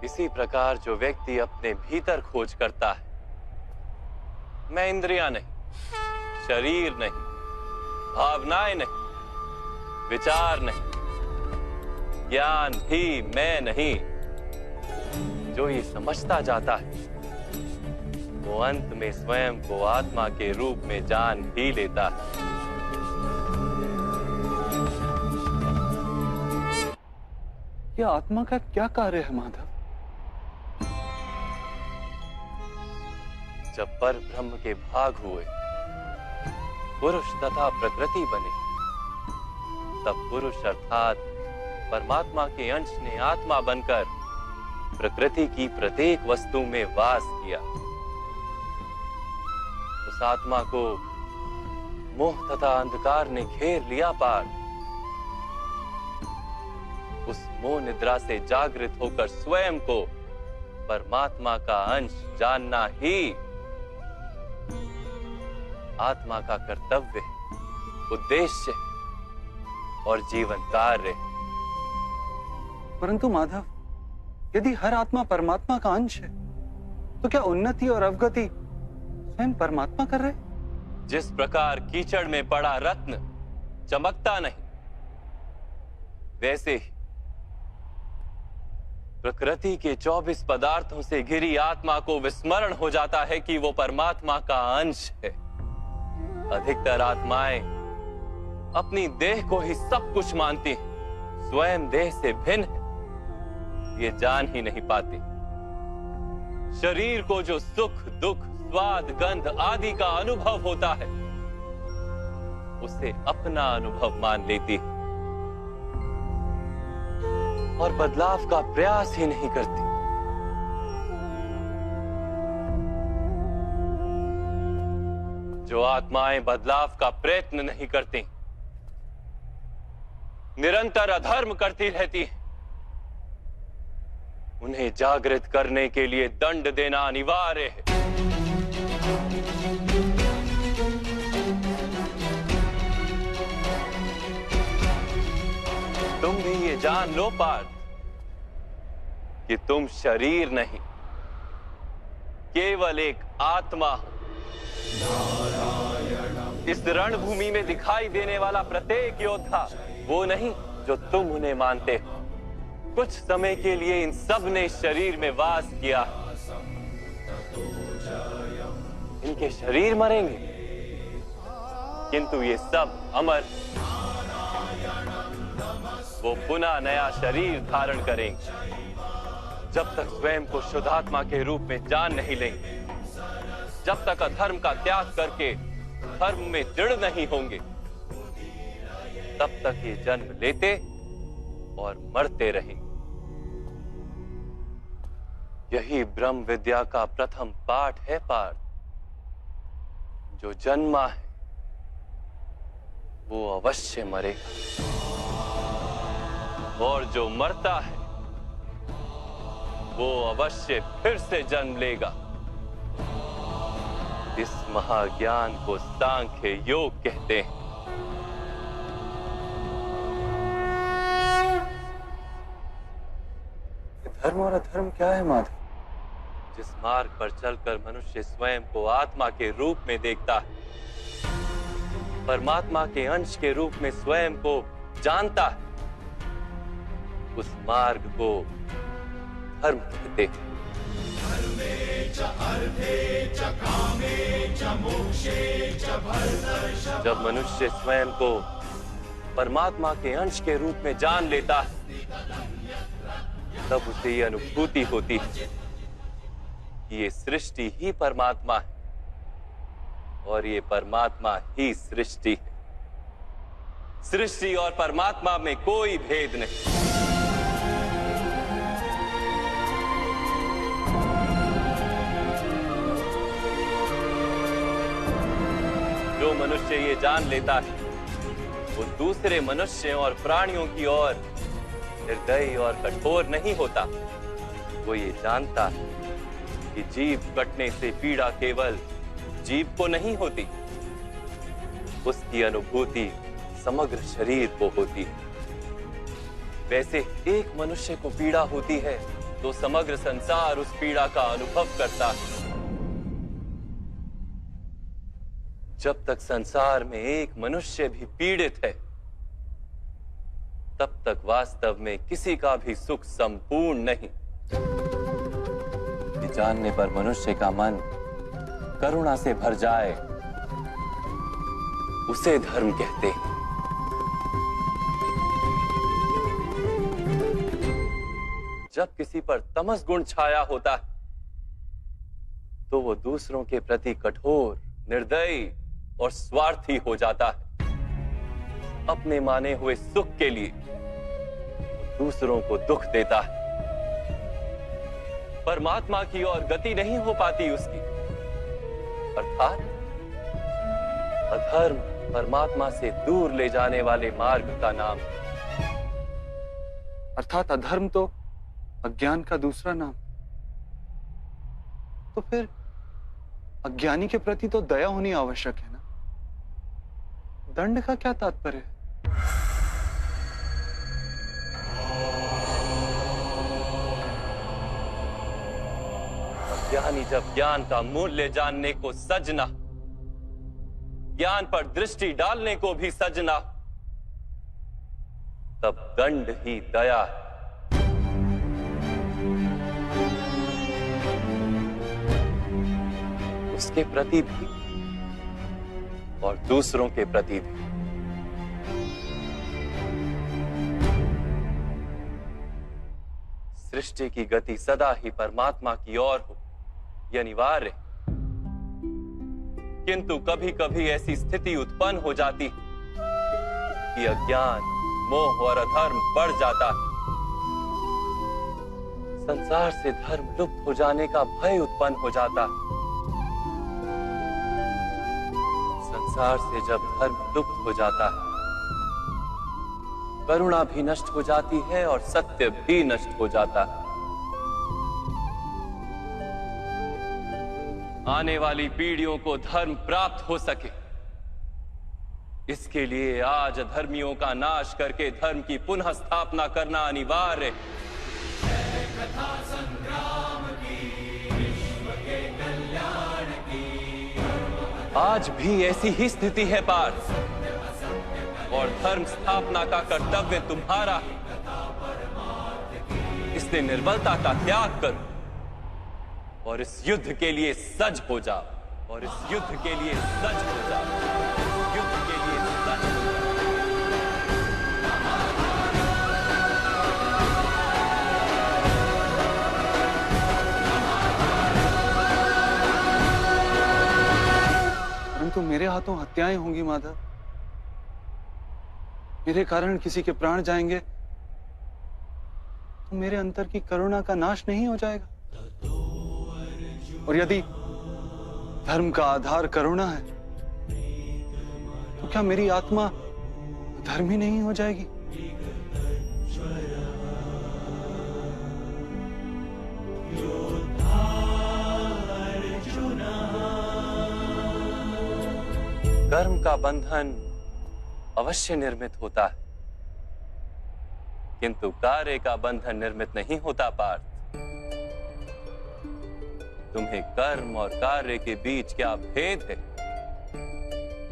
इसी प्रकार जो व्यक्ति अपने भीतर खोज करता है, मैं इंद्रियां नहीं, शरीर नहीं, भावनाएं नहीं, विचार नहीं, ज्ञान भी मैं नहीं, जो ये समझता जाता है, वो अंत में स्वयं को आत्मा के रूप में जान ही लेता है।
यह आत्मा का क्या कार्य है माधव?
जब पर ब्रह्म के भाग हुए, पुरुष तथा प्रकृति बने, तब पुरुष अर्थात परमात्मा के अंश ने आत्मा बनकर प्रकृति की प्रत्येक वस्तु में वास किया। उस आत्मा को मोह तथा अंधकार ने घेर लिया पार। उस मोह निद्रा से जागृत होकर स्वयं को परमात्मा का अंश जानना ही आत्मा का कर्तव्य, उद्देश्य और जीवन कार्य।
परंतु माधव, यदि हर आत्मा परमात्मा का अंश है, तो क्या उन्नति और अवगति स्वयं परमात्मा कर रहे?
जिस प्रकार कीचड़ में पड़ा रत्न चमकता नहीं, वैसे ही प्रकृति के 24 पदार्थों से घिरी आत्मा को विस्मरण हो जाता है कि वो परमात्मा का अंश है। अधिकतर आत्माएं अपनी देह को ही सब कुछ मानती हैं, स्वयं देह से भिन्न है, ये जान ही नहीं पाती। शरीर को जो सुख दुख स्वाद गंध आदि का अनुभव होता है, उसे अपना अनुभव मान लेती है और बदलाव का प्रयास ही नहीं करती। जो आत्माएं बदलाव का प्रयत्न नहीं करती, निरंतर अधर्म करती रहती हैं, उन्हें जागृत करने के लिए दंड देना अनिवार्य है। तुम भी ये जान लो पार्थ कि तुम शरीर नहीं, केवल एक आत्मा हो। इस रणभूमि में दिखाई देने वाला प्रत्येक योद्धा वो नहीं जो तुम उन्हें मानते हो। कुछ समय के लिए इन सब ने शरीर में वास किया, इनके शरीर मरेंगे किंतु ये सब अमर, वो पुनः नया शरीर धारण करेंगे। जब तक स्वयं को शुद्धात्मा के रूप में जान नहीं लेंगे, जब तक अधर्म का त्याग करके धर्म में दृढ़ नहीं होंगे, तब तक ये जन्म लेते और मरते रहेंगे। यही ब्रह्म विद्या का प्रथम पाठ है पार्थ। जो जन्मा है वो अवश्य मरेगा, और जो मरता है वो अवश्य फिर से जन्म लेगा। इस महाज्ञान को सांख्य योग कहते हैं। धर्म और अधर्म क्या है माधव? जिस मार्ग पर चलकर मनुष्य स्वयं को आत्मा के रूप में देखता है, परमात्मा के अंश के रूप में स्वयं को जानता है, उस मार्ग को धर्म कहते हैं। जब मनुष्य स्वयं को परमात्मा के अंश के रूप में जान लेता है, तब उसे ये अनुभूति होती है कि ये सृष्टि ही परमात्मा है और ये परमात्मा ही सृष्टि है। सृष्टि और परमात्मा में कोई भेद नहीं। जो मनुष्य ये जान लेता है वो दूसरे मनुष्यों और प्राणियों की ओर निर्दयी और कठोर नहीं होता। वो ये जानता है कि जीव कटने से पीड़ा केवल जीव को नहीं होती, उसकी अनुभूति समग्र शरीर को होती है। वैसे एक मनुष्य को पीड़ा होती है तो समग्र संसार उस पीड़ा का अनुभव करता है। जब तक संसार में एक मनुष्य भी पीड़ित है, तब तक वास्तव में किसी का भी सुख संपूर्ण नहीं। ये जानने पर मनुष्य का मन करुणा से भर जाए, उसे धर्म कहते हैं। जब किसी पर तमस गुण छाया होता है, तो वो दूसरों के प्रति कठोर, निर्दयी और स्वार्थी हो जाता है। अपने माने हुए सुख के लिए दूसरों को दुख देता है। परमात्मा की ओर गति नहीं हो पाती उसकी, अर्थात अधर्म परमात्मा से दूर ले जाने वाले मार्ग का नाम।
अर्थात अधर्म तो अज्ञान का दूसरा नाम। तो फिर अज्ञानी के प्रति तो दया होनी आवश्यक है ना। दंड का क्या तात्पर्य है?
अज्ञानी जब ज्ञान का मूल्य जानने को सजना, ज्ञान पर दृष्टि डालने को भी सजना, तब दंड ही दया है। उसके प्रति भी और दूसरों के प्रति भी। सृष्टि की गति सदा ही परमात्मा की ओर हो, यह अनिवार्य है। किंतु कभी कभी ऐसी स्थिति उत्पन्न हो जाती कि अज्ञान, मोह और अधर्म बढ़ जाता है। संसार से धर्म लुप्त हो जाने का भय उत्पन्न हो जाता है। संसार से जब धर्म लुप्त हो जाता है, करुणा भी नष्ट हो जाती है और सत्य भी नष्ट हो जाता है। आने वाली पीढ़ियों को धर्म प्राप्त हो सके, इसके लिए आज अधर्मियों का नाश करके धर्म की पुनः स्थापना करना अनिवार्य है।
कथा संग्राम की, विश्व के कल्याण की।
आज भी ऐसी ही स्थिति है पार्थ, और धर्म स्थापना का कर्तव्य तुम्हारा है। इसलिए निर्बलता का त्याग करो और इस युद्ध के लिए सज हो जाओ, और इस युद्ध के लिए सज हो जाओ, युद्ध के लिए सज हो जाओ।
परंतु मेरे हाथों हत्याएं होंगी माधव, मेरे कारण किसी के प्राण जाएंगे तो मेरे अंतर की करुणा का नाश नहीं हो जाएगा? और यदि धर्म का आधार करुणा है तो क्या मेरी आत्मा धर्मी नहीं हो जाएगी?
कर्म का बंधन अवश्य निर्मित होता है, किंतु कार्य का बंधन निर्मित नहीं होता पार्थ। तुम्हें कर्म और कार्य के बीच क्या भेद है,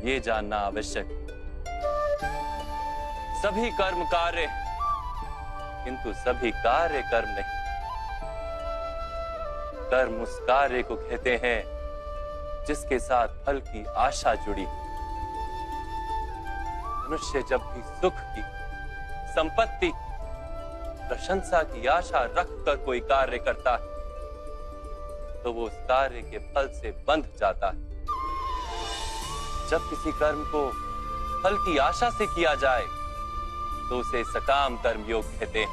ये जानना आवश्यक है। सभी कर्म कार्य हैं, किंतु सभी कार्य कर्म नहीं। कर्म उस कार्य को कहते हैं जिसके साथ फल की आशा जुड़ी। मनुष्य जब भी सुख की, संपत्ति, प्रशंसा की आशा रखकर कोई कार्य करता है तो वो उस कार्य के फल से बंध जाता है। जब किसी कर्म को फल की आशा से किया जाए तो उसे सकाम कर्म योग कहते हैं,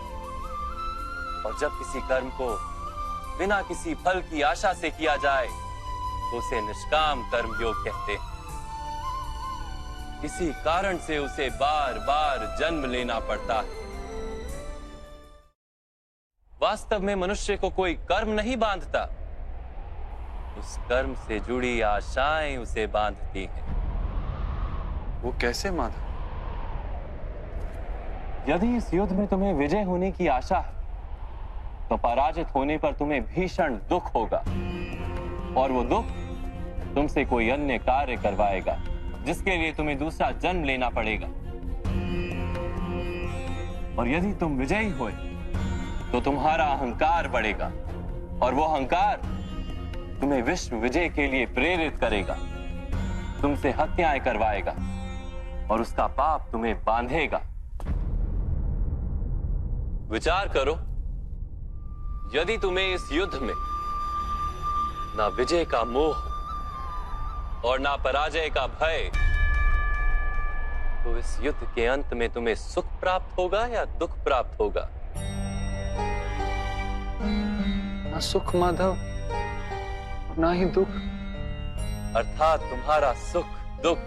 और जब किसी कर्म को बिना किसी फल की आशा से किया जाए तो उसे निष्काम कर्म योग कहते हैं। इसी कारण से उसे बार बार जन्म लेना पड़ता है। वास्तव में मनुष्य को कोई कर्म नहीं बांधता, उस कर्म से जुड़ी आशाएं उसे बांधती हैं।
वो कैसे माधव?
यदि इस युद्ध में तुम्हें विजय होने की आशा है तो पराजित होने पर तुम्हें भीषण दुख होगा, और वो दुख तुमसे कोई अन्य कार्य करवाएगा जिसके लिए तुम्हें दूसरा जन्म लेना पड़ेगा। और यदि तुम विजयी हुए तो तुम्हारा अहंकार बढ़ेगा, और वो अहंकार तुम्हें विश्व विजय के लिए प्रेरित करेगा, तुमसे हत्याएं करवाएगा, और उसका पाप तुम्हें बांधेगा। विचार करो, यदि तुम्हें इस युद्ध में ना विजय का मोह और ना पराजय का भय, तो इस युद्ध के अंत में तुम्हें सुख प्राप्त होगा या दुख प्राप्त होगा?
ना सुख माधव, ना ही दुख।
अर्थात तुम्हारा सुख, दुख,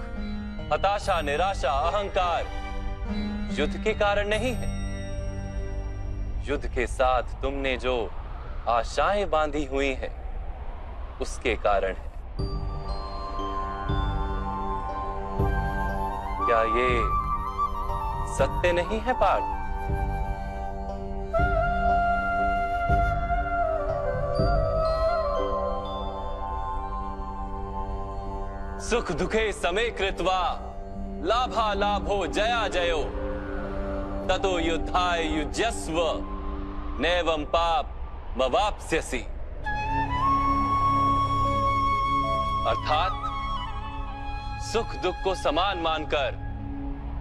हताशा, निराशा, अहंकार युद्ध के कारण नहीं है। युद्ध के साथ तुमने जो आशाएं बांधी हुई हैं, उसके कारण है। क्या ये सत्य नहीं है पार्थ? सुख दुखे समे कृत्वा लाभा लाभो जया जयो ततो युद्धाय युज्यस्व नैवं पाप मवाप्स्यसि। अर्थात सुख दुख को समान मानकर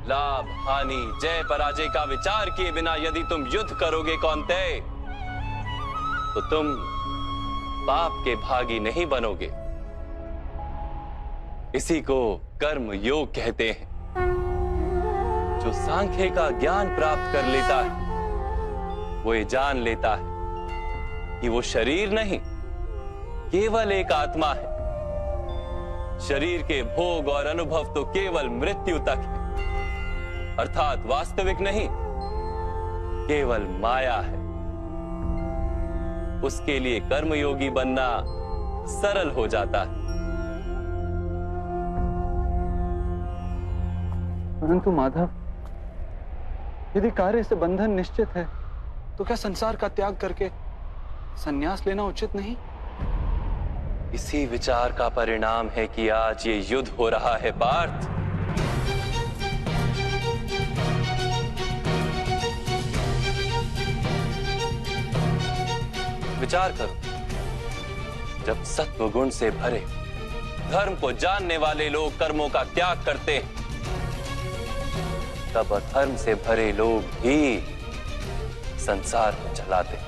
लाभ हानि जय पराजय का विचार किए बिना यदि तुम युद्ध करोगे कौन्तेय, तो तुम पाप के भागी नहीं बनोगे। इसी को कर्म योग कहते हैं। जो सांख्य का ज्ञान प्राप्त कर लेता है वो ये जान लेता है कि वो शरीर नहीं, केवल एक आत्मा है। शरीर के भोग और अनुभव तो केवल मृत्यु तक है, अर्थात वास्तविक नहीं, केवल माया है। उसके लिए कर्मयोगी बनना सरल हो जाता है।
परंतु माधव, यदि कार्य से बंधन निश्चित है तो क्या संसार का त्याग करके संन्यास लेना उचित नहीं?
इसी विचार का परिणाम है कि आज ये युद्ध हो रहा है पार्थ। विचार करो, जब सत्व गुण से भरे धर्म को जानने वाले लोग कर्मों का त्याग करते हैं, तब अधर्म से भरे लोग ही संसार को चलाते हैं।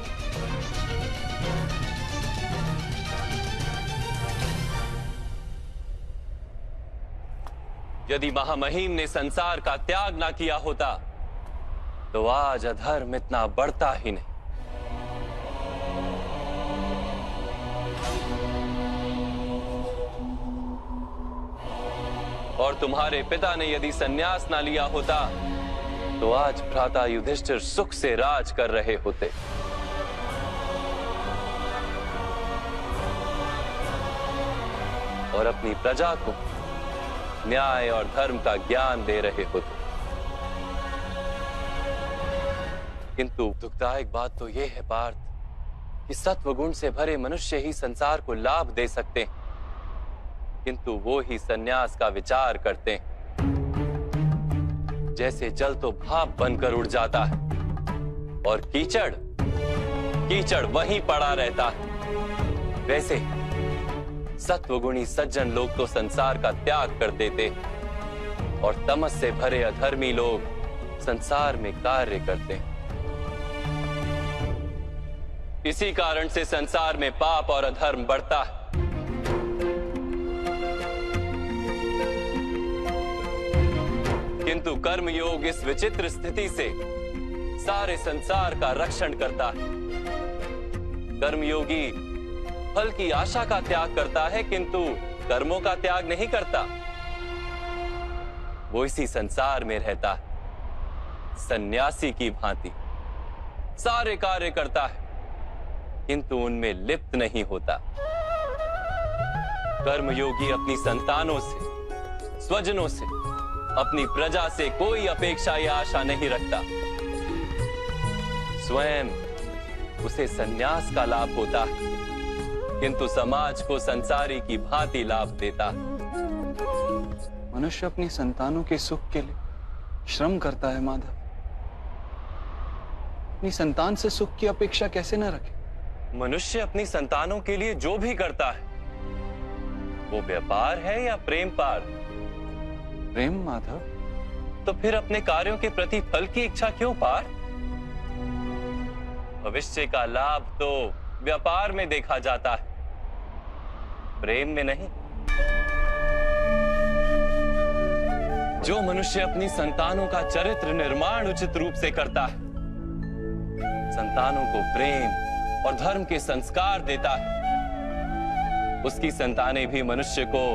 यदि महामहिम ने संसार का त्याग ना किया होता तो आज अधर्म इतना बढ़ता ही नहीं। और तुम्हारे पिता ने यदि संन्यास ना लिया होता तो आज भ्राता युधिष्ठिर सुख से राज कर रहे होते। और अपनी प्रजा को न्याय और धर्म का ज्ञान दे रहे होते। किंतु दुखदायक बात तो यह है पार्थ कि सत्वगुण से भरे मनुष्य ही संसार को लाभ दे सकते हैं, किंतु वो ही संन्यास का विचार करते हैं। जैसे जल तो भाप बनकर उड़ जाता है और कीचड़ कीचड़ वहीं पड़ा रहता है, वैसे सत्वगुणी सज्जन लोग तो संसार का त्याग कर देते और तमस से भरे अधर्मी लोग संसार में कार्य करते हैं। इसी कारण से संसार में पाप और अधर्म बढ़ता है। किंतु कर्मयोग इस विचित्र स्थिति से सारे संसार का रक्षण करता है। कर्मयोगी फल की आशा का त्याग करता है, किंतु कर्मों का त्याग नहीं करता। वो इसी संसार में रहता है, सन्यासी की भांति सारे कार्य करता है, किंतु उनमें लिप्त नहीं होता। कर्मयोगी अपनी संतानों से, स्वजनों से, अपनी प्रजा से कोई अपेक्षा या आशा नहीं रखता। स्वयं उसे संन्यास का लाभ होता है, किंतु समाज को संसारी की भांति लाभ देता है।
मनुष्य अपनी संतानों के सुख के लिए श्रम करता है माधव। अपनी संतान से सुख की अपेक्षा कैसे न रखे?
मनुष्य अपनी संतानों के लिए जो भी करता है वो व्यापार है या प्रेम पार्थ?
प्रेम माधव।
तो फिर अपने कार्यों के प्रति फल की इच्छा क्यों पार्थ? भविष्य का लाभ तो व्यापार में देखा जाता है, प्रेम में नहीं। जो मनुष्य अपनी संतानों का चरित्र निर्माण उचित रूप से करता है, संतानों को प्रेम और धर्म के संस्कार देता है, उसकी संतानें भी मनुष्य को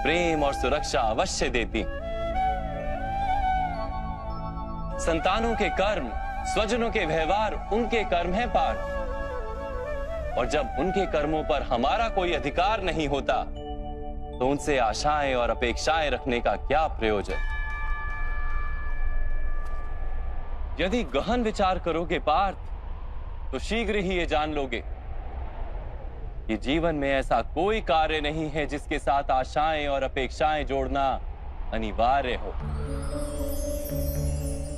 प्रेम और सुरक्षा अवश्य देती। संतानों के कर्म, स्वजनों के व्यवहार उनके कर्म हैं पार्थ। और जब उनके कर्मों पर हमारा कोई अधिकार नहीं होता तो उनसे आशाएं और अपेक्षाएं रखने का क्या प्रयोजन? यदि गहन विचार करोगे पार्थ तो शीघ्र ही ये जान लोगे कि जीवन में ऐसा कोई कार्य नहीं है जिसके साथ आशाएं और अपेक्षाएं जोड़ना अनिवार्य हो।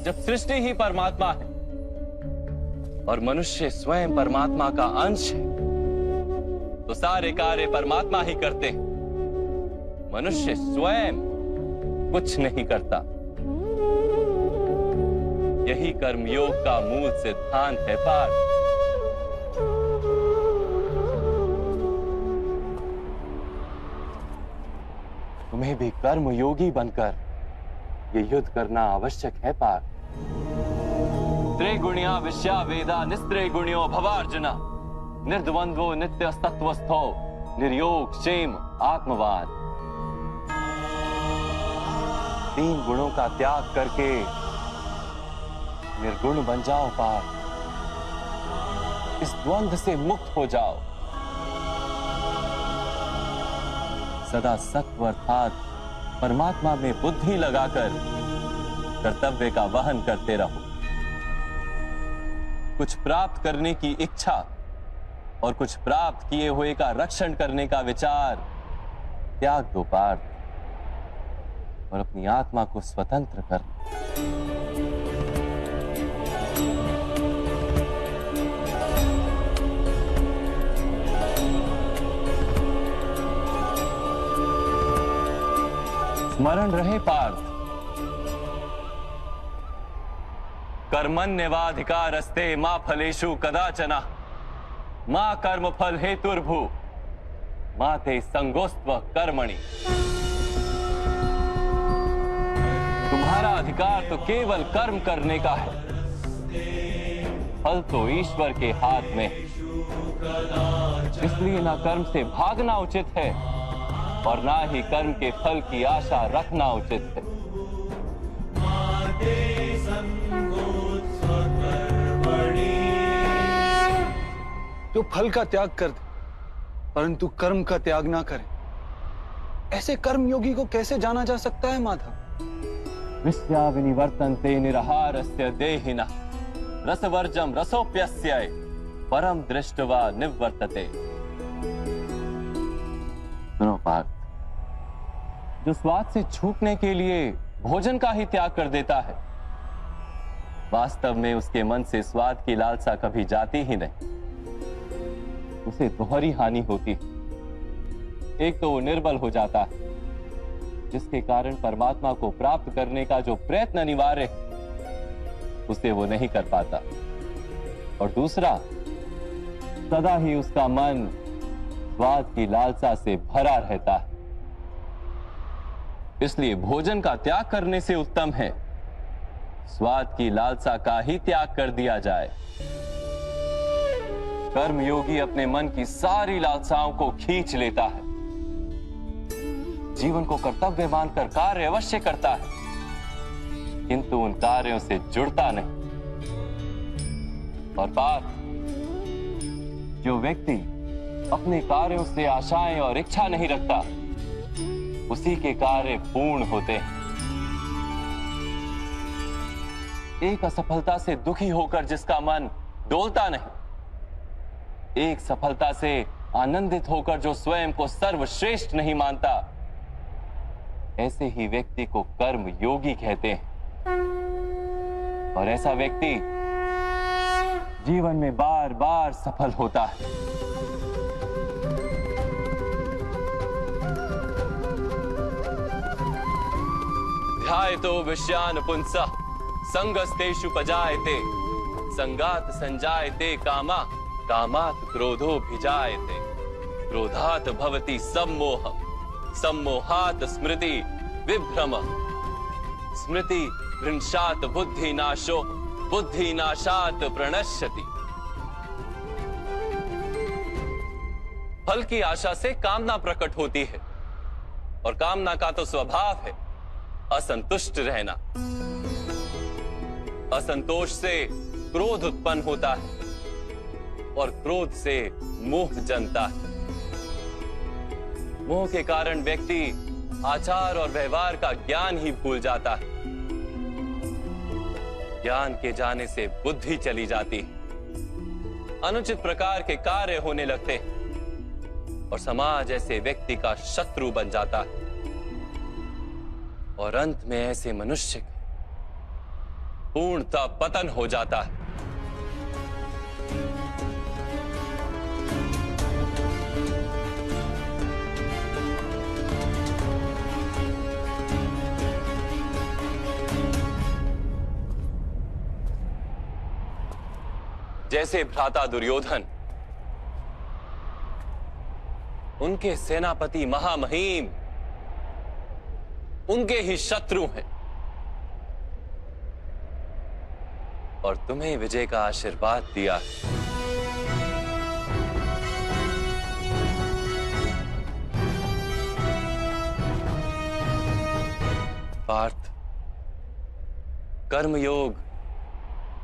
जब सृष्टि ही परमात्मा है और मनुष्य स्वयं परमात्मा का अंश है तो सारे कार्य परमात्मा ही करते हैं, मनुष्य स्वयं कुछ नहीं करता। यही कर्मयोग का मूल सिद्धांत है पार्थ। तुम्हें भी कर्मयोगी बनकर ये युद्ध करना आवश्यक है पार्थ। त्रिगुणिया विश्या वेदा निस्त्रिगुण्यो भवार्जुना, निर्द्वंद्वो नित्यस्तत्वस्थो निर्योग क्षेम आत्मवान। तीन गुणों का त्याग करके निर्गुण बन जाओ पार्थ, इस द्वंद्व से मुक्त हो जाओ। सदा सत्व अर्थात परमात्मा में बुद्धि लगाकर कर्तव्य का वहन करते रहो। कुछ प्राप्त करने की इच्छा और कुछ प्राप्त किए हुए का रक्षण करने का विचार त्याग दो पार्थ, और अपनी आत्मा को स्वतंत्र कर लो। स्मरण रहे पार्थ, कर्मण्यवाधिकारस्ते मा फलेषु कदाचन मा कर्म फल हेतुर्भू मा ते संगोस्त्व कर्मणि। तुम्हारा अधिकार तो केवल कर्म करने का है, फल तो ईश्वर के हाथ में, इसलिए ना कर्म से भागना उचित है और ना ही कर्म के फल की आशा रखना उचित है।
जो फल का त्याग कर दे परंतु कर्म का त्याग ना करे, ऐसे कर्म योगी को कैसे जाना जा सकता है माधव?
विश्या विनिवर्तन्ते निराहारस्य देहिनः रसवर्जम रसोप्यस्य परम दृष्ट्वा निवर्तते। सुनो पार्थ, जो स्वाद से छूटने के लिए भोजन का ही त्याग कर देता है, वास्तव में उसके मन से स्वाद की लालसा कभी जाती ही नहीं। उसे दोहरी हानि होती है। एक तो वो निर्बल हो जाता है, जिसके कारण परमात्मा को प्राप्त करने का जो प्रयत्न अनिवार्य है उसे वो नहीं कर पाता, और दूसरा सदा ही उसका मन स्वाद की लालसा से भरा रहता है। इसलिए भोजन का त्याग करने से उत्तम है स्वाद की लालसा का ही त्याग कर दिया जाए। कर्मयोगी अपने मन की सारी लालसाओं को खींच लेता है, जीवन को कर्तव्य मानकर कार्य अवश्य करता है, किंतु उन कार्यों से जुड़ता नहीं। और बात, जो व्यक्ति अपने कार्यों से आशाएं और इच्छा नहीं रखता, उसी के कार्य पूर्ण होते हैं। एक असफलता से दुखी होकर जिसका मन डोलता नहीं, एक सफलता से आनंदित होकर जो स्वयं को सर्वश्रेष्ठ नहीं मानता, ऐसे ही व्यक्ति को कर्म योगी कहते हैं। और ऐसा व्यक्ति जीवन में बार बार सफल होता है। ध्यायतो विषयान् पुंसः संगस्तेषु पजायते संगात संजायते कामा कामात् क्रोधो भिजायते क्रोधात् भवति सम्मोहः सम्मोहात् स्मृति विभ्रमः स्मृति भ्रंशात् बुद्धिनाशो बुद्धिनाशात् प्रणश्यति। फल की आशा से कामना प्रकट होती है, और कामना का तो स्वभाव है असंतुष्ट रहना। असंतोष से क्रोध उत्पन्न होता है, और क्रोध से मोह जन्मता है। मोह के कारण व्यक्ति आचार और व्यवहार का ज्ञान ही भूल जाता है। ज्ञान के जाने से बुद्धि चली जाती है, अनुचित प्रकार के कार्य होने लगते हैं, और समाज ऐसे व्यक्ति का शत्रु बन जाता है, और अंत में ऐसे मनुष्य का पूर्णतः पतन हो जाता है। जैसे भ्राता दुर्योधन, उनके सेनापति महामहिम उनके ही शत्रु हैं, और तुम्हें विजय का आशीर्वाद दिया है। पार्थ, कर्मयोग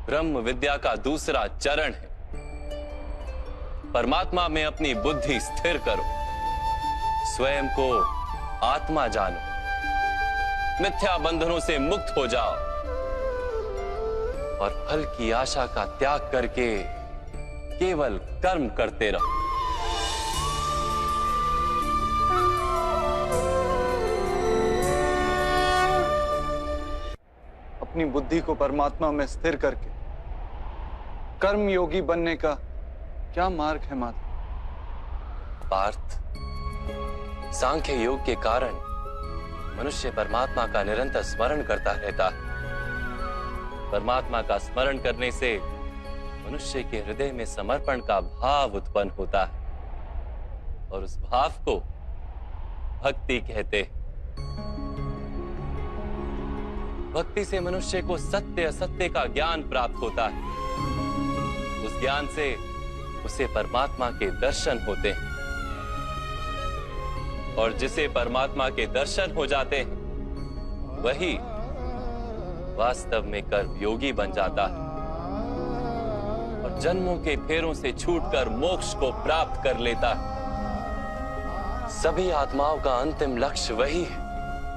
ब्रह्म विद्या का दूसरा चरण है। परमात्मा में अपनी बुद्धि स्थिर करो, स्वयं को आत्मा जानो, मिथ्या बंधनों से मुक्त हो जाओ और फल की आशा का त्याग करके केवल कर्म करते रहो।
अपनी बुद्धि को परमात्मा में स्थिर करके कर्म योगी बनने का क्या मार्ग है माधव?
पार्थ, सांख्य योग के कारण मनुष्य परमात्मा का निरंतर स्मरण करता रहता है। परमात्मा का स्मरण करने से मनुष्य के हृदय में समर्पण का भाव उत्पन्न होता है और उस भाव को भक्ति कहते हैं। भक्ति से मनुष्य को सत्य असत्य का ज्ञान प्राप्त होता है। उस ज्ञान से उसे परमात्मा के दर्शन होते हैं और जिसे परमात्मा के दर्शन हो जाते हैं वही वास्तव में कर्म योगी बन जाता है और जन्मों के फेरों से छूटकर मोक्ष को प्राप्त कर लेता है। सभी आत्माओं का अंतिम लक्ष्य वही है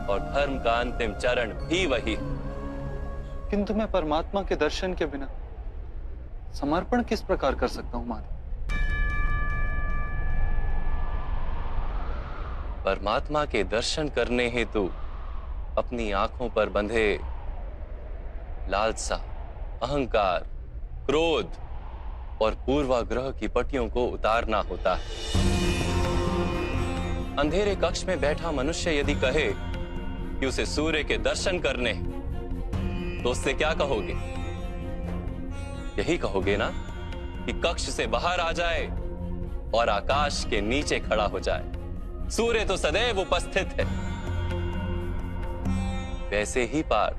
और धर्म का अंतिम चरण भी वही है।
किंतु मैं परमात्मा के दर्शन के बिना समर्पण किस प्रकार कर सकता हूं माधव?
परमात्मा के दर्शन करने हेतु अपनी आंखों पर बंधे लालसा, अहंकार, क्रोध और पूर्वाग्रह की पट्टियों को उतारना होता है। अंधेरे कक्ष में बैठा मनुष्य यदि कहे कि उसे सूर्य के दर्शन करने तो उससे क्या कहोगे? यही कहोगे ना कि कक्ष से बाहर आ जाए और आकाश के नीचे खड़ा हो जाए। सूर्य तो सदैव उपस्थित है। वैसे ही पार्थ,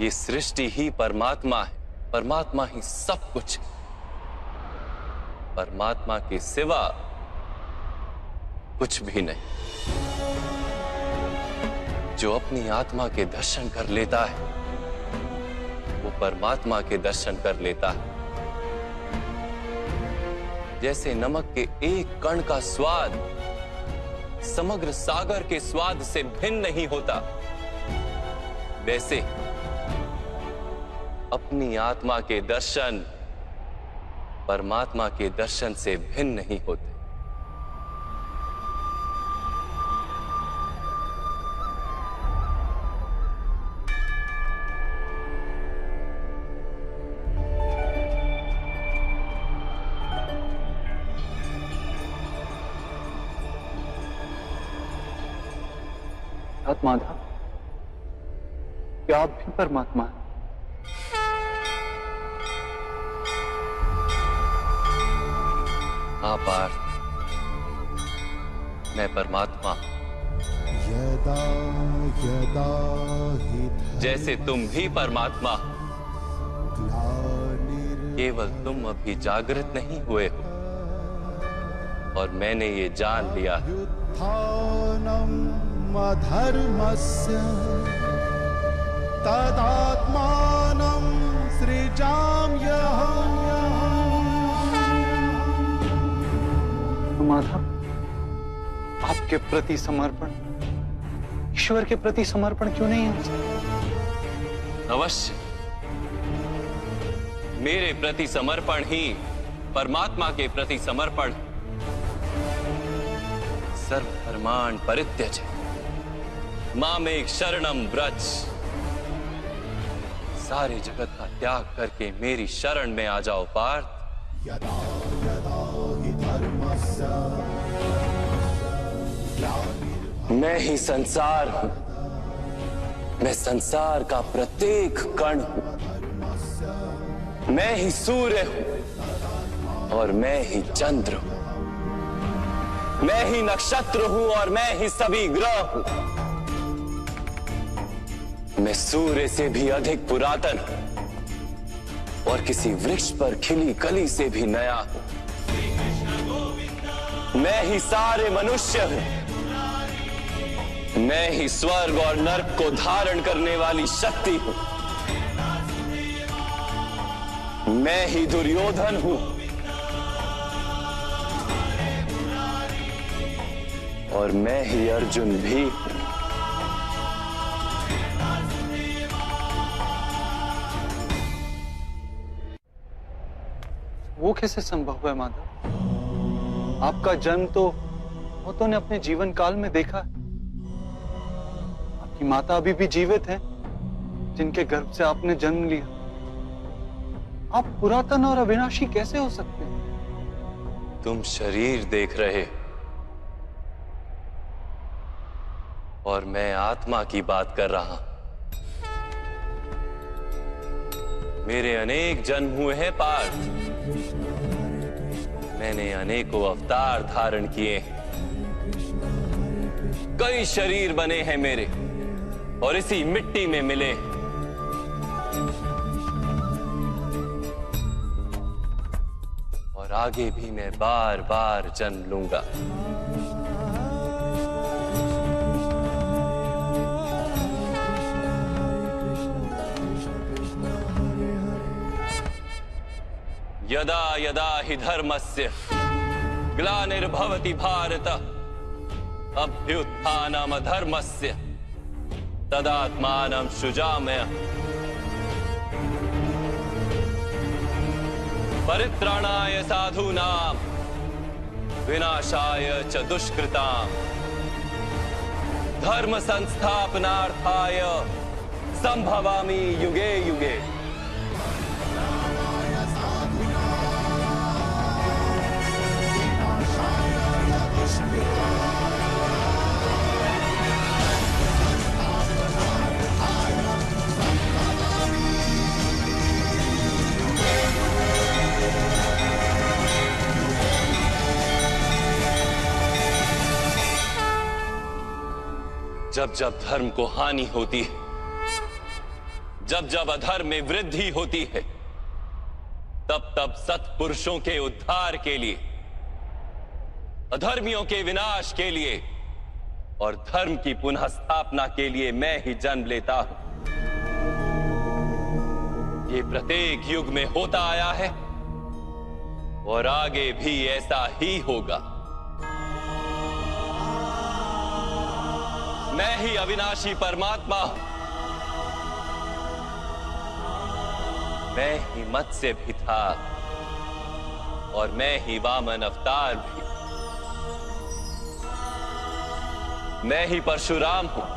ये सृष्टि ही परमात्मा है, परमात्मा ही सब कुछ है। परमात्मा के सिवा कुछ भी नहीं। जो अपनी आत्मा के दर्शन कर लेता है वो परमात्मा के दर्शन कर लेता है। जैसे नमक के एक कण का स्वाद समग्र सागर के स्वाद से भिन्न नहीं होता, वैसे अपनी आत्मा के दर्शन परमात्मा के दर्शन से भिन्न नहीं होते।
माधव, क्या आप भी परमात्मा हैं?
हाँ पार्थ, मैं परमात्मा हूं।
यदा यदा हि
जैसे तुम भी परमात्मा हो, केवल तुम अभी जागृत नहीं हुए हो और मैंने ये जान लिया है।
उत्थानम् अधर्मस्य तदात्मानं सृजाम्यहम्।
माधव, आपके प्रति समर्पण ईश्वर के प्रति समर्पण क्यों नहीं है?
अवश्य, मेरे प्रति समर्पण ही परमात्मा के प्रति समर्पण। सर्वधर्मान् परित्यज मामेक शरणम व्रज। सारे जगत का त्याग करके मेरी शरण में आ जाओ पार्थ।
यदा यदा हि धर्मस्य
मैं ही संसार हूं, मैं संसार का प्रत्येक कण हूं। मैं ही सूर्य हूं और मैं ही चंद्र हूं। मैं ही नक्षत्र हूं और मैं ही सभी ग्रह हूं। मैं सूर्य से भी अधिक पुरातन हूं और किसी वृक्ष पर खिली कली से भी नया हूं। मैं ही सारे मनुष्य हूं। मैं ही स्वर्ग और नरक को धारण करने वाली शक्ति हूं। मैं ही दुर्योधन हूं और मैं ही अर्जुन भी।
वो कैसे संभव है माधव? आपका जन्म तो बहुतों ने अपने जीवन काल में देखा है। आपकी माता अभी भी जीवित हैं, जिनके गर्भ से आपने जन्म लिया। आप पुरातन और अविनाशी कैसे हो सकते हैं?
तुम शरीर देख रहे और मैं आत्मा की बात कर रहा। मेरे अनेक जन्म हुए हैं पार्थ। मैंने अनेकों अवतार धारण किए हैं। कई शरीर बने हैं मेरे और इसी मिट्टी में मिले। और आगे भी मैं बार बार जन्म लूंगा। यदा यदा हि धर्मस्य ग्लानिर्भवति भारत अभ्युत्थानम् अधर्मस्य तदात्मानं सृजाम्यहम्। परित्राणाय साधूनां विनाशाय च दुष्कृतां धर्म संस्थापनार्थाय संभवामि युगे युगे। जब जब धर्म को हानि होती है, जब जब अधर्म में वृद्धि होती है, तब तब सत्पुरुषों के उद्धार के लिए, अधर्मियों के विनाश के लिए और धर्म की पुनः स्थापना के लिए मैं ही जन्म लेता हूं। ये प्रत्येक युग में होता आया है और आगे भी ऐसा ही होगा। मैं ही अविनाशी परमात्मा हूं। मैं ही मत्स्य भी था और मैं ही वामन अवतार भी। मैं ही परशुराम हूं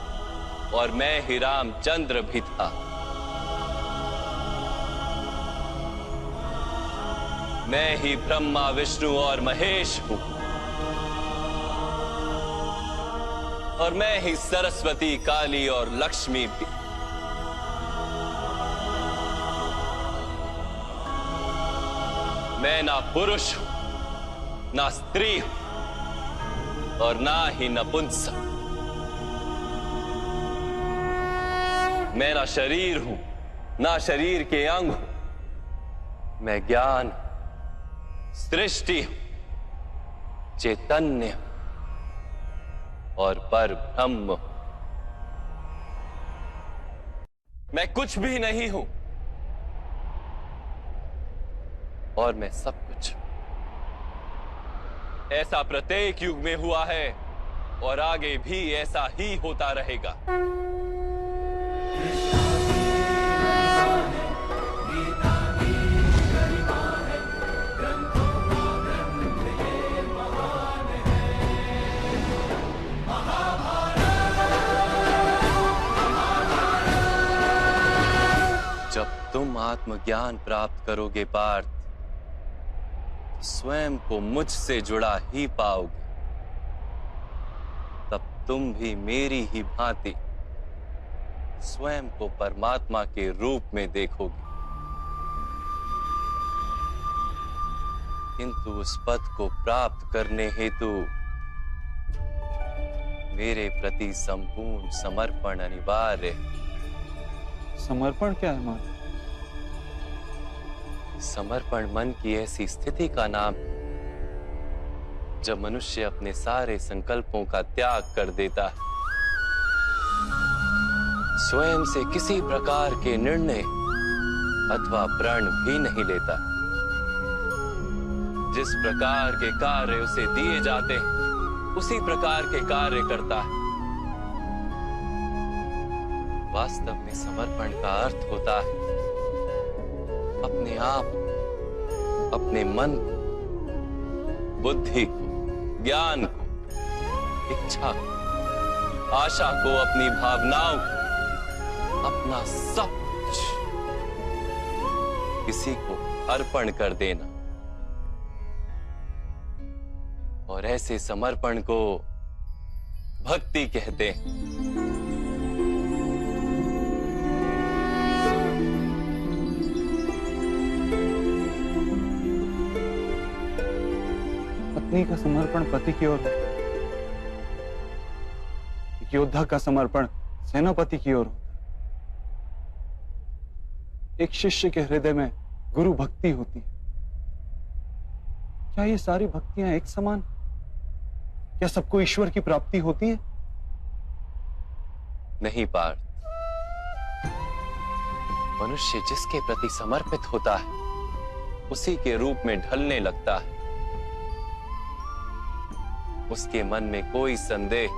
और मैं ही रामचंद्र भी था। मैं ही ब्रह्मा विष्णु और महेश हूं और मैं ही सरस्वती काली और लक्ष्मी भी। मैं ना पुरुष हूं, ना स्त्री हूं और ना ही नपुंसक। मैं ना शरीर हूं, ना शरीर के अंग हूं। मैं ज्ञान, सृष्टि हूं, चैतन्य हूं और पर ब्रह्म। मैं कुछ भी नहीं हूं और मैं सब कुछ। ऐसा प्रत्येक युग में हुआ है और आगे भी ऐसा ही होता रहेगा। जब तुम आत्मज्ञान प्राप्त करोगे पार्थ, स्वयं को मुझसे जुड़ा ही पाओगे। तब तुम भी मेरी ही भांति स्वयं को परमात्मा के रूप में देखोगे। किंतु उस पद को प्राप्त करने हेतु मेरे प्रति संपूर्ण समर्पण अनिवार्य है।
समर्पण क्या है माधव?
समर्पण मन की ऐसी स्थिति का नाम है जब मनुष्य अपने सारे संकल्पों का त्याग कर देता है, स्वयं से किसी प्रकार के निर्णय अथवा प्रण भी नहीं लेता। जिस प्रकार के कार्य उसे दिए जाते हैं उसी प्रकार के कार्य करता है। वास्तव में समर्पण का अर्थ होता है अपने आप, अपने मन को, बुद्धि को, ज्ञान को, इच्छा को, आशा को, अपनी भावनाओं को, अपना सब कुछ किसी को अर्पण कर देना। और ऐसे समर्पण को भक्ति कहते हैं।
पत्नी का समर्पण पति की ओर, एक योद्धा का समर्पण सेनापति की ओर होता है। एक शिष्य के हृदय में गुरु भक्ति होती है। क्या ये सारी भक्तियां एक समान? क्या सबको ईश्वर की प्राप्ति होती है?
नहीं पार्थ, मनुष्य जिसके प्रति समर्पित होता है उसी के रूप में ढलने लगता है। उसके मन में कोई संदेह,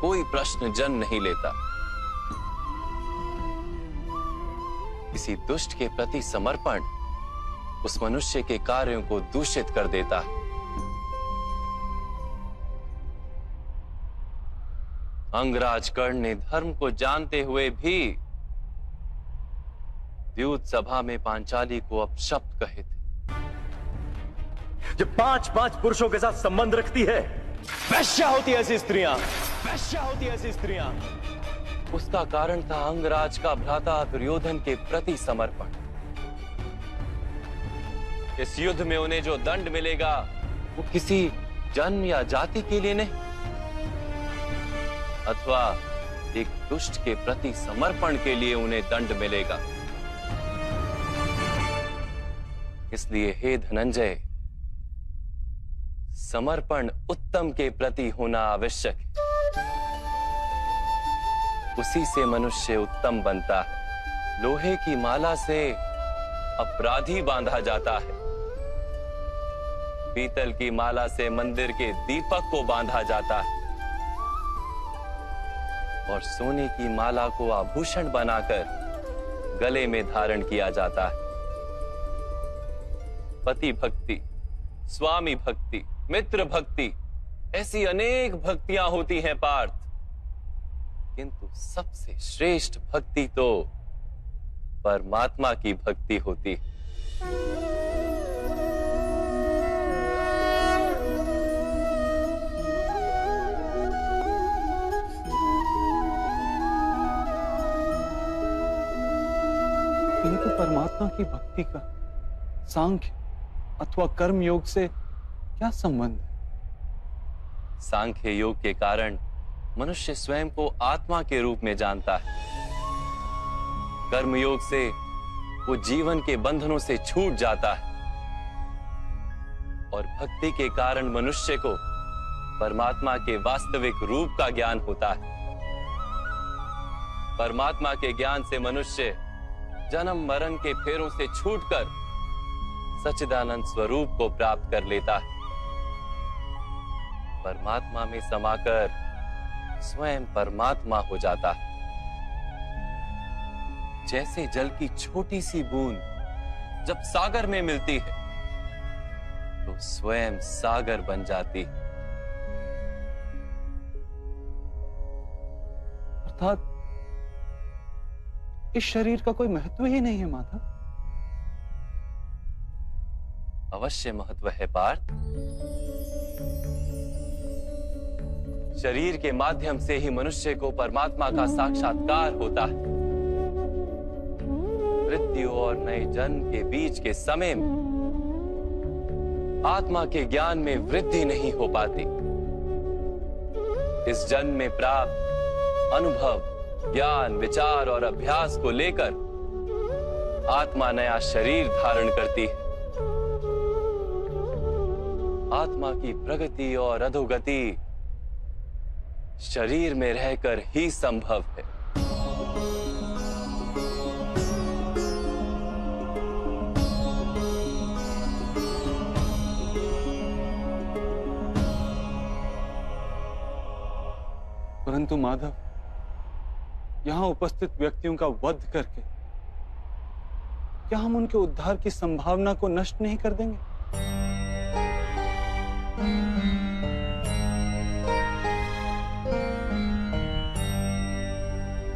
कोई प्रश्न जन्म नहीं लेता। किसी दुष्ट के प्रति समर्पण उस मनुष्य के कार्यों को दूषित कर देता है। अंगराज कर्ण ने धर्म को जानते हुए भी द्यूत सभा में पांचाली को अपशब्द कहे थे।
जब 5-5 पुरुषों के साथ संबंध रखती है, वैश्या होती है ऐसी स्त्रियां, वैश्या होती है ऐसी स्त्रियां।
उसका कारण था अंगराज का भ्राता दुर्योधन के प्रति समर्पण। इस युद्ध में उन्हें जो दंड मिलेगा वो किसी जन्म या जाति के लिए नहीं, अथवा एक दुष्ट के प्रति समर्पण के लिए उन्हें दंड मिलेगा। इसलिए हे धनंजय, समर्पण उत्तम के प्रति होना आवश्यक है। उसी से मनुष्य उत्तम बनता है। लोहे की माला से अपराधी बांधा जाता है, पीतल की माला से मंदिर के दीपक को बांधा जाता है, और सोने की माला को आभूषण बनाकर गले में धारण किया जाता है। पति भक्ति, स्वामी भक्ति, मित्र भक्ति, ऐसी अनेक भक्तियां होती हैं पार्थ, किंतु सबसे श्रेष्ठ भक्ति तो परमात्मा की भक्ति होती है।
किंतु परमात्मा की भक्ति का सांख्य अथवा कर्म योग से क्या संबंध है?
सांख्य योग के कारण मनुष्य स्वयं को आत्मा के रूप में जानता है। कर्म योग से वो जीवन के बंधनों से छूट जाता है, और भक्ति के कारण मनुष्य को परमात्मा के वास्तविक रूप का ज्ञान होता है। परमात्मा के ज्ञान से मनुष्य जन्म मरण के फेरों से छूटकर सच्चिदानंद स्वरूप को प्राप्त कर लेता है। परमात्मा में समाकर स्वयं परमात्मा हो जाता है। जैसे जल की छोटी सी बूंद जब सागर में मिलती है तो स्वयं सागर बन जाती है।
अर्थात इस शरीर का कोई महत्व ही नहीं है माधव।
अवश्य महत्व है पार्थ। शरीर के माध्यम से ही मनुष्य को परमात्मा का साक्षात्कार होता है। मृत्यु और नए जन्म के बीच के समय में आत्मा के ज्ञान में वृद्धि नहीं हो पाती। इस जन्म में प्राप्त अनुभव, ज्ञान, विचार और अभ्यास को लेकर आत्मा नया शरीर धारण करती है। आत्मा की प्रगति और अधोगति शरीर में रहकर ही संभव है।
परंतु माधव, यहां उपस्थित व्यक्तियों का वध करके क्या हम उनके उद्धार की संभावना को नष्ट नहीं कर देंगे?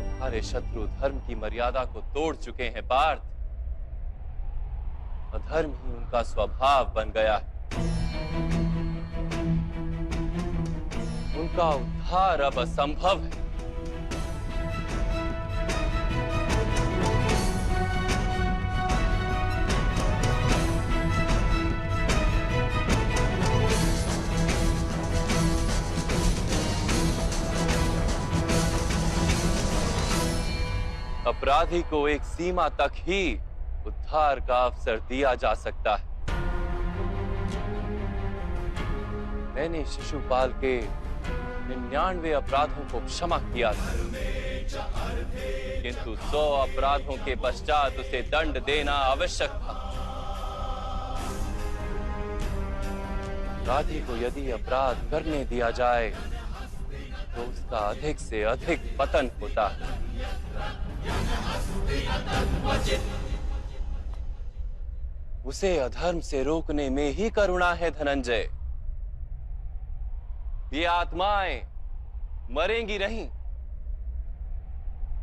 तुम्हारे शत्रु धर्म की मर्यादा को तोड़ चुके हैं पार्थ। अधर्म ही उनका स्वभाव बन गया है। उनका उद्धार अब असंभव है। अपराधी को एक सीमा तक ही उद्धार का अवसर दिया जा सकता है। मैंने शिशुपाल के 99 अपराधों को क्षमा किया था, किंतु 100 अपराधों के पश्चात उसे दंड देना आवश्यक था। अपराधी को यदि अपराध करने दिया जाए तो उसका अधिक से अधिक पतन होता है। उसे अधर्म से रोकने में ही करुणा है धनंजय। ये आत्माएं मरेंगी नहीं।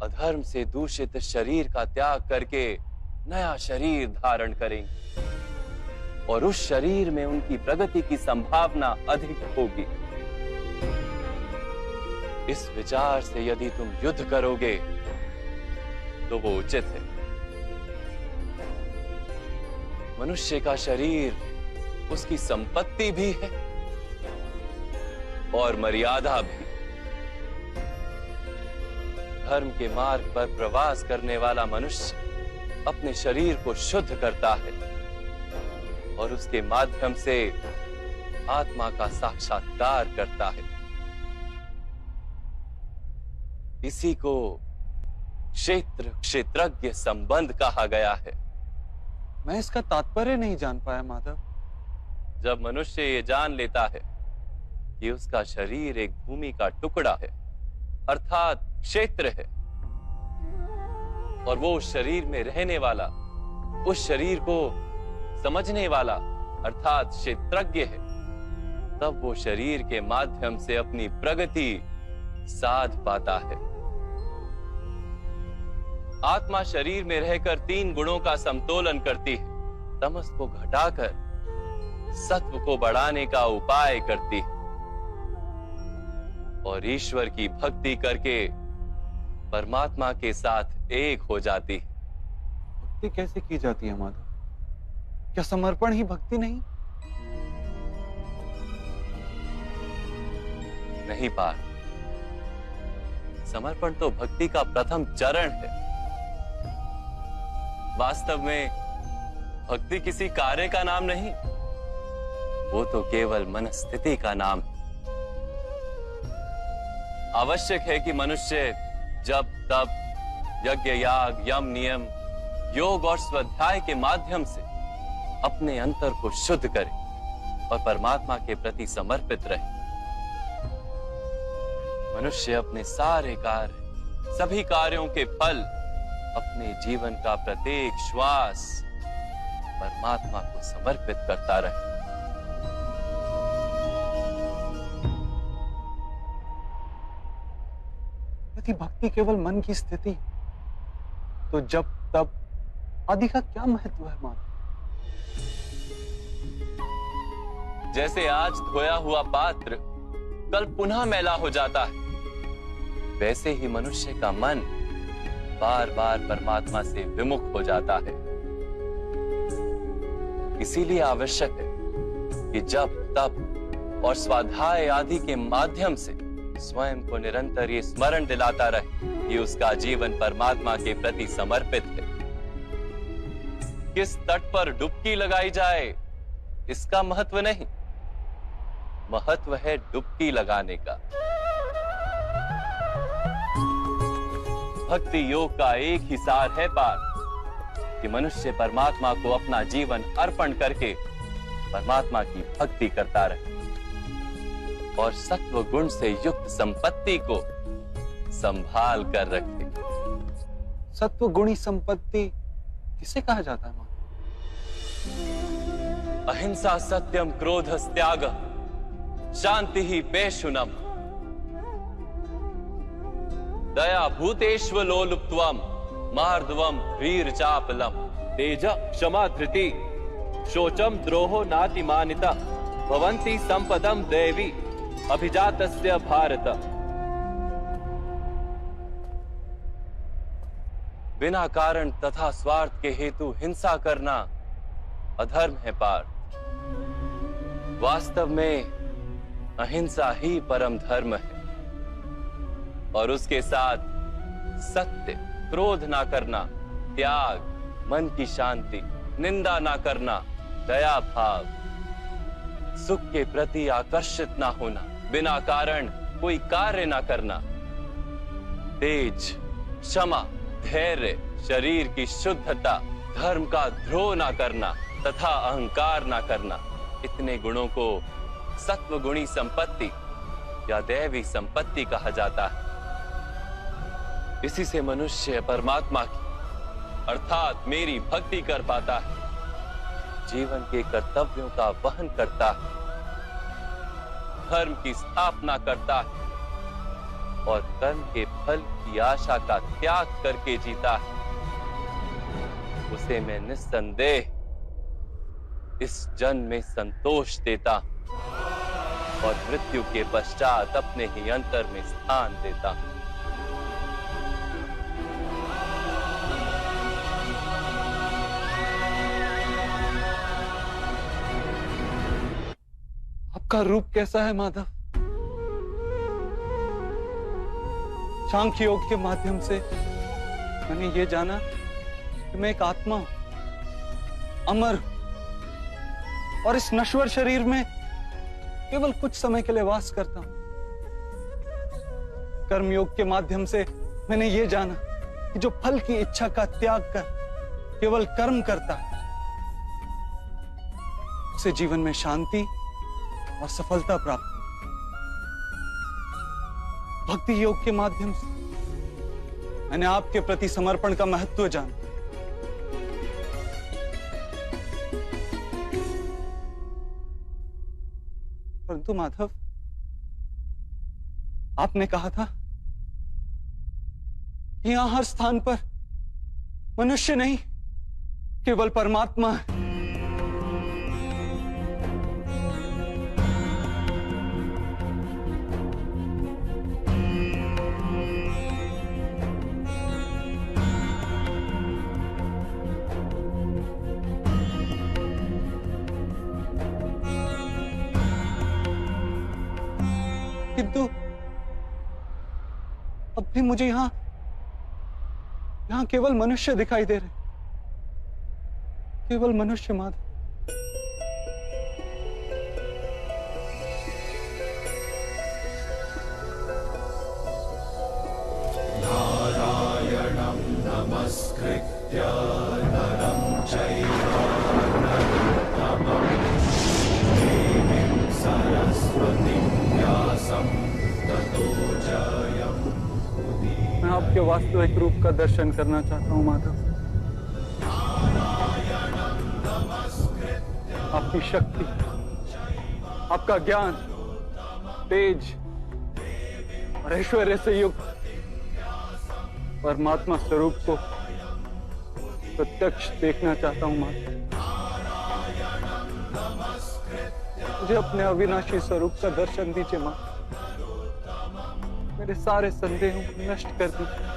अधर्म से दूषित शरीर का त्याग करके नया शरीर धारण करेंगी और उस शरीर में उनकी प्रगति की संभावना अधिक होगी। इस विचार से यदि तुम युद्ध करोगे तो वो उचित है। मनुष्य का शरीर उसकी संपत्ति भी है और मर्यादा भी। धर्म के मार्ग पर प्रवास करने वाला मनुष्य अपने शरीर को शुद्ध करता है और उसके माध्यम से आत्मा का साक्षात्कार करता है। इसी को क्षेत्र क्षेत्रज्ञ संबंध कहा गया है।
मैं इसका तात्पर्य नहीं जान पाया माधव।
जब मनुष्य ये जान लेता है कि उसका शरीर एक भूमि का टुकड़ा है, अर्थात क्षेत्र है, और वो उस शरीर में रहने वाला, उस शरीर को समझने वाला अर्थात क्षेत्रज्ञ है, तब वो शरीर के माध्यम से अपनी प्रगति साध पाता है। आत्मा शरीर में रहकर 3 गुणों का समतोलन करती है। तमस को घटाकर सत्व को बढ़ाने का उपाय करती है और ईश्वर की भक्ति करके परमात्मा के साथ एक हो जाती है।
भक्ति कैसे की जाती है माधव? क्या समर्पण ही भक्ति नहीं?
नहीं पार, समर्पण तो भक्ति का प्रथम चरण है। वास्तव में भक्ति किसी कार्य का नाम नहीं, वो तो केवल मनस्थिति का नाम है। आवश्यक है कि मनुष्य जब तब यज्ञ याग यम नियम योग और स्वाध्याय के माध्यम से अपने अंतर को शुद्ध करे और परमात्मा के प्रति समर्पित रहे। मनुष्य अपने सारे कार्य, सभी कार्यों के फल, अपने जीवन का प्रत्येक श्वास परमात्मा को समर्पित करता रहे।
यदि भक्ति केवल मन की स्थिति तो जब तब आदि का क्या महत्व है माधव?
जैसे आज धोया हुआ पात्र कल पुनः मैला हो जाता है, वैसे ही मनुष्य का मन बार बार परमात्मा से विमुख हो जाता है। इसीलिए आवश्यक है कि जब तप और स्वाध्याय आदि के माध्यम से स्वयं को निरंतर ये स्मरण दिलाता रहे कि उसका जीवन परमात्मा के प्रति समर्पित है। किस तट पर डुबकी लगाई जाए इसका महत्व नहीं, महत्व है डुबकी लगाने का। भक्ति योग का एक ही सार है पार कि मनुष्य परमात्मा को अपना जीवन अर्पण करके परमात्मा की भक्ति करता रहे। और सत्व गुण से युक्त संपत्ति को संभाल कर रखे।
सत्व गुणी संपत्ति किसे कहा जाता है मां?
अहिंसा सत्यम क्रोध त्याग शांति ही पेशुनम दया भूतेष्व लोलुप्त्वम मार्दवम वीर चापलम
तेज क्षमा धृति शोचम द्रोहो नातिमानिता भवन्ति संपदम देवी अभिजातस्य भारत।
बिना कारण तथा स्वार्थ के हेतु हिंसा करना अधर्म है पार्थ। वास्तव में अहिंसा ही परम धर्म है और उसके साथ सत्य, क्रोध ना करना, त्याग, मन की शांति, निंदा ना करना, दया भाव, सुख के प्रति आकर्षित ना होना, बिना कारण कोई कार्य ना करना, तेज, क्षमा, धैर्य, शरीर की शुद्धता, धर्म का द्रोह ना करना तथा अहंकार ना करना, इतने गुणों को सत्व गुणी संपत्ति या दैवी संपत्ति कहा जाता है। इसी से मनुष्य परमात्मा की अर्थात मेरी भक्ति कर पाता है, जीवन के कर्तव्यों का वहन करता है, धर्म की स्थापना करता है और कर्म के फल की आशा का त्याग करके जीता है। उसे मैं निस्संदेह इस जन्म में संतोष देता और मृत्यु के पश्चात अपने ही अंतर में स्थान देता हूं।
आपका रूप कैसा है माधव? सांख्य योग के माध्यम से मैंने ये जाना कि मैं एक आत्मा हूं, अमर हूं और इस नश्वर शरीर में केवल कुछ समय के लिए वास करता हूं। कर्मयोग के माध्यम से मैंने ये जाना कि जो फल की इच्छा का त्याग कर केवल कर्म करता है, उसे जीवन में शांति और सफलता प्राप्त। भक्ति योग के माध्यम से मैंने आपके प्रति समर्पण का महत्व जाना। परंतु माधव, आपने कहा था कि यहां हर स्थान पर मनुष्य नहीं केवल परमात्मा है। किंतु अब भी मुझे यहां केवल मनुष्य दिखाई दे रहे, केवल मनुष्य माधव।
नारायणं नमस्कृत्य नरं चैव नरोत्तमं देवीं सरस्वतीं व्यासं ततो जयमुदीरये।
मैं आपके वास्तविक रूप का दर्शन करना चाहता हूं माधव। आपकी शक्ति, आपका ज्ञान, तेज और ऐश्वर्य से युक्त परमात्मा स्वरूप को प्रत्यक्ष देखना चाहता हूं माधव। मुझे अपने अविनाशी स्वरूप का दर्शन दीजिए मां। मेरे सारे संदेहों को नष्ट कर दीजिए।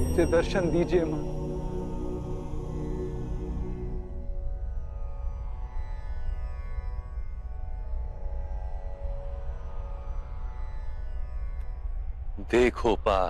मुझे दर्शन दीजिए मां।
देखो पा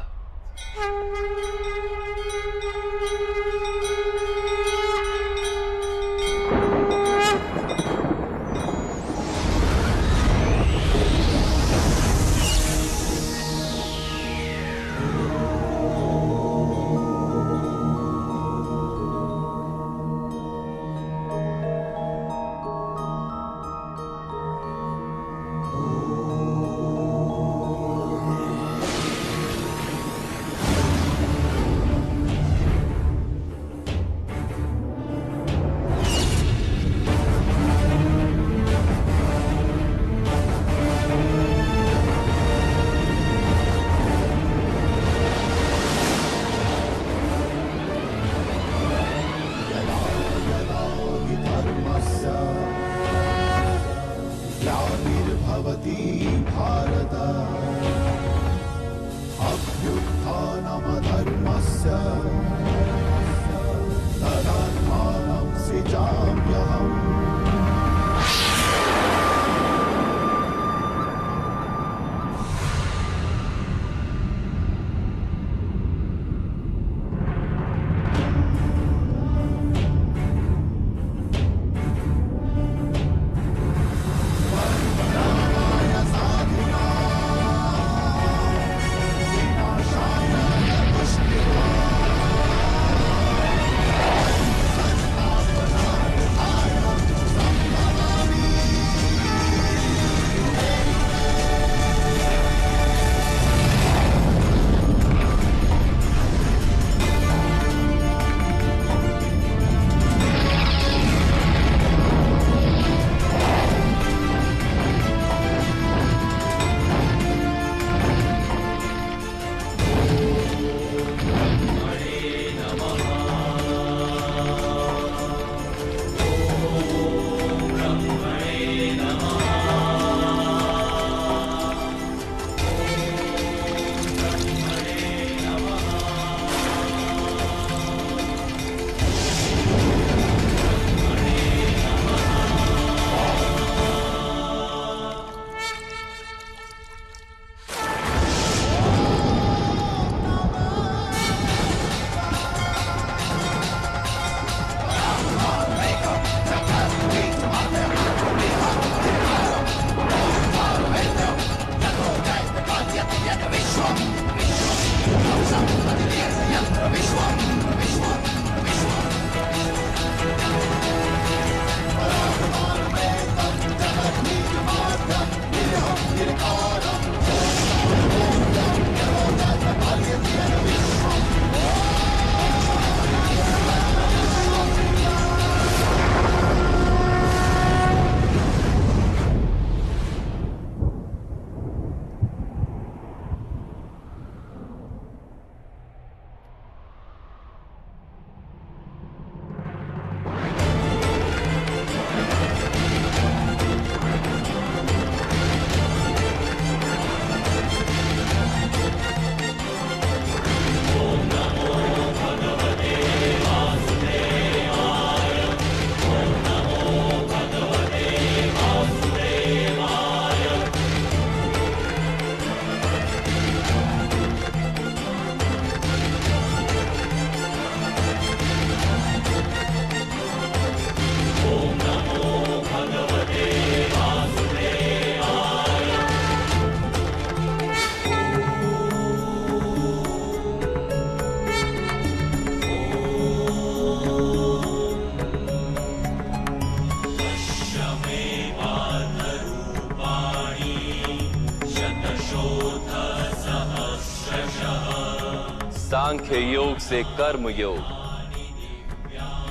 सांख्य योग से कर्म योग,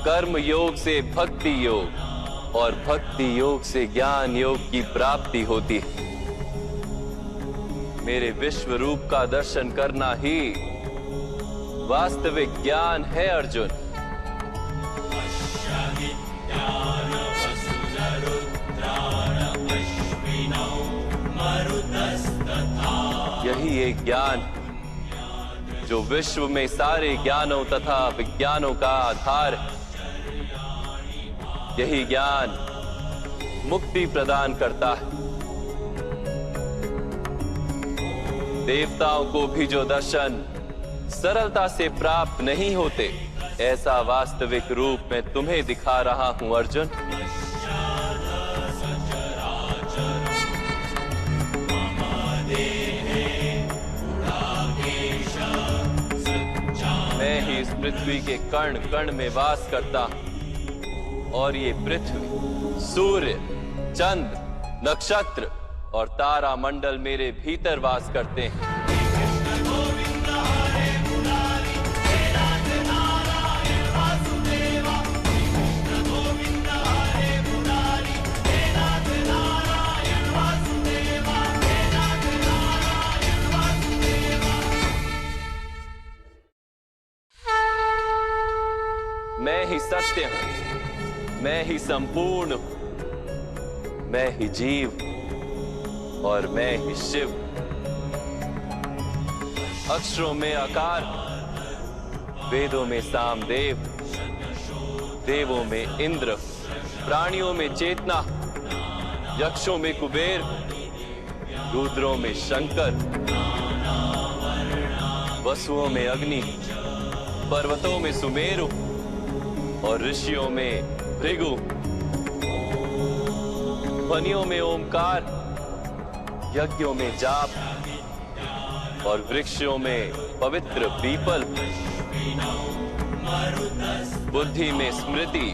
कर्म योग से भक्ति योग और भक्ति योग से ज्ञान योग की प्राप्ति होती है। मेरे विश्व रूप का दर्शन करना ही वास्तविक ज्ञान है अर्जुन। यही एक ज्ञान जो विश्व में सारे ज्ञानों तथा विज्ञानों का आधार है। यही ज्ञान मुक्ति प्रदान करता है। देवताओं को भी जो दर्शन सरलता से प्राप्त नहीं होते, ऐसा वास्तविक रूप में तुम्हें दिखा रहा हूं अर्जुन। मैं ही इस पृथ्वी के कण कण में वास करता हूं और ये पृथ्वी, सूर्य, चंद्र, नक्षत्र और तारा मंडल मेरे भीतर वास करते हैं। मैं ही सत्य हूं, मैं ही संपूर्ण हूं, मैं ही जीव और मैं ही शिव। अक्षरों में आकार, वेदों में सामदेव, देवों में इंद्र, प्राणियों में चेतना, यक्षों में कुबेर, रुद्रों में शंकर, वसुओं में अग्नि, पर्वतों में सुमेरु और ऋषियों में भृगु, वनियों में ओमकार, यज्ञों में जाप और वृक्षों में पवित्र पीपल, बुद्धि में स्मृति,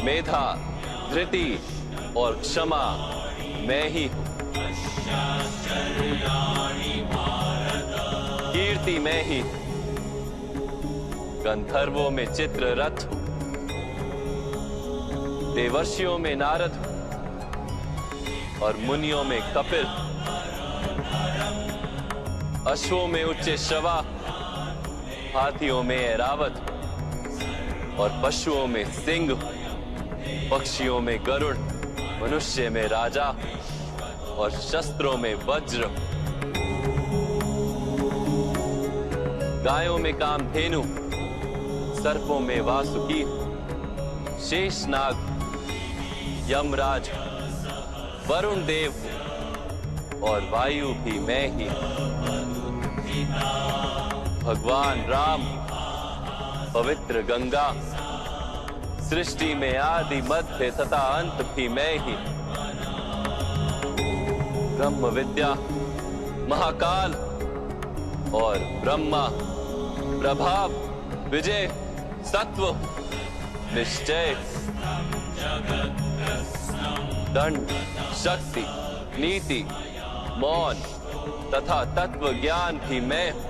मेधा, धृति और क्षमा मैं ही हूं। कीर्ति मैं ही, गंधर्वों में चित्ररथ, देवर्षियों में नारद और मुनियों में कपिल, अश्वों में उच्च श्रवा, हाथियों में ऐरावत और पशुओं में सिंह, पक्षियों में गरुड़, मनुष्य में राजा और शस्त्रों में वज्र, गायों में कामधेनु, सर्पों में वासुकी, शेषनाग, यमराज, वरुण देव और वायु भी मैं ही। भगवान राम, पवित्र गंगा, सृष्टि में आदि मध्य तथा अंत भी मैं ही। ब्रह्म विद्या, महाकाल और ब्रह्मा, प्रभाव, विजय, सत्व, निश्चय, दंड, शक्ति, नीति, मौन तथा तत्व ज्ञान भी मैं हूं।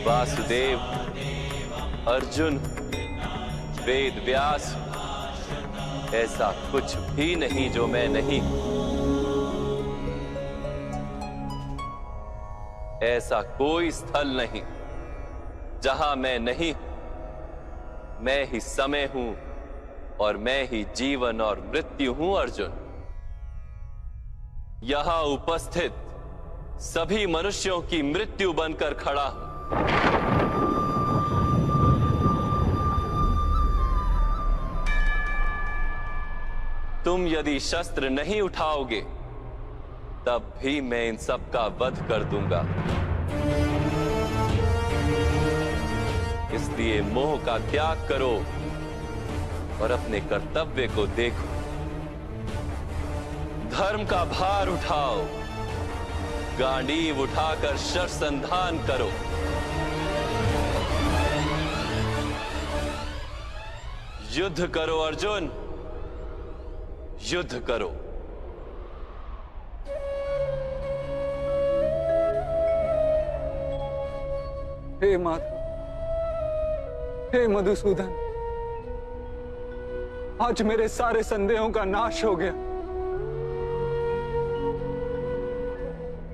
वासुदेव, अर्जुन, वेद व्यास, ऐसा कुछ भी नहीं जो मैं नहीं। ऐसा कोई स्थल नहीं जहां मैं नहीं। मैं ही समय हूं और मैं ही जीवन और मृत्यु हूं अर्जुन। यहां उपस्थित सभी मनुष्यों की मृत्यु बनकर खड़ा हूं। तुम यदि शस्त्र नहीं उठाओगे तब भी मैं इन सब का वध कर दूंगा। इसलिए मोह का त्याग करो और अपने कर्तव्य को देखो। धर्म का भार उठाओ, गांडीव उठाकर शरसंधान करो। युद्ध करो अर्जुन, युद्ध करो।
हे माधव, हे मधुसूदन, आज मेरे सारे संदेहों का नाश हो गया।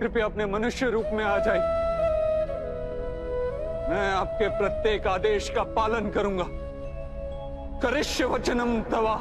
कृपया अपने मनुष्य रूप में आ जाइए। मैं आपके प्रत्येक आदेश का पालन करूंगा। करिष्य वचनम तवा।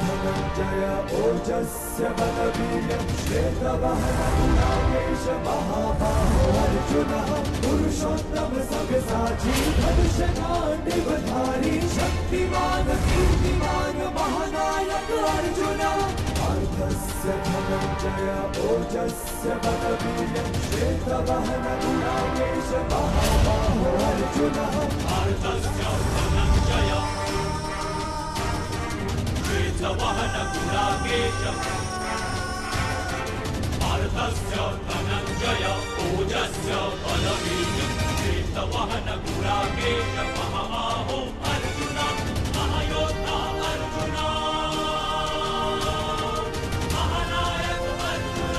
धनञ्जय ओजस्य बलवीर्यं श्वेतवाहनगुणाकेश महाबाहो अर्जुनः पुरुषोत्तम सव्यसाची धनुषगाण्डिवधारी शक्तिमान कीर्तिमान महानायक अर्जुनः पार्थस्य धनञ्जय ओजस्य बलवीर्यं श्वेतवाहनगुणाकेश महाबाहो अर्जुनः पार्थस्य धनञ्जय श्वेतवाहनगुणाकेशं पार्थस्य धनञ्जय ओजस्य बलवीर्यं श्वेतवाहनगुणाकेश महाबाहो अर्जुन महायोद्धा अर्जुन महानायक अर्जुन।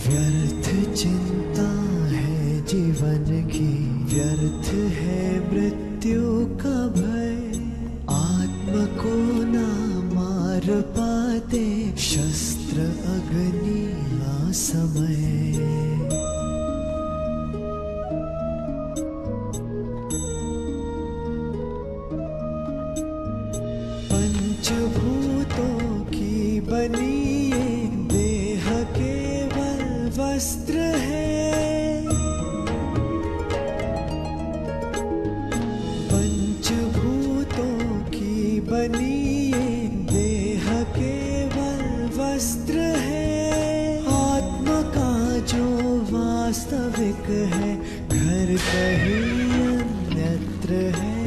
व्यर्थ चिंता है जीवन की, व्यर्थ है मृत्यु का भय। आत्म को ना मार पाते शस्त्र अग्नि ना समय। पंचभूतों की बनी ये देह केवल वस्त्र है। पंचभूतों की बनी ये देह केवल वस्त्र है। आत्मा का जो वास्तविक है घर कहीं अन्यत्र है।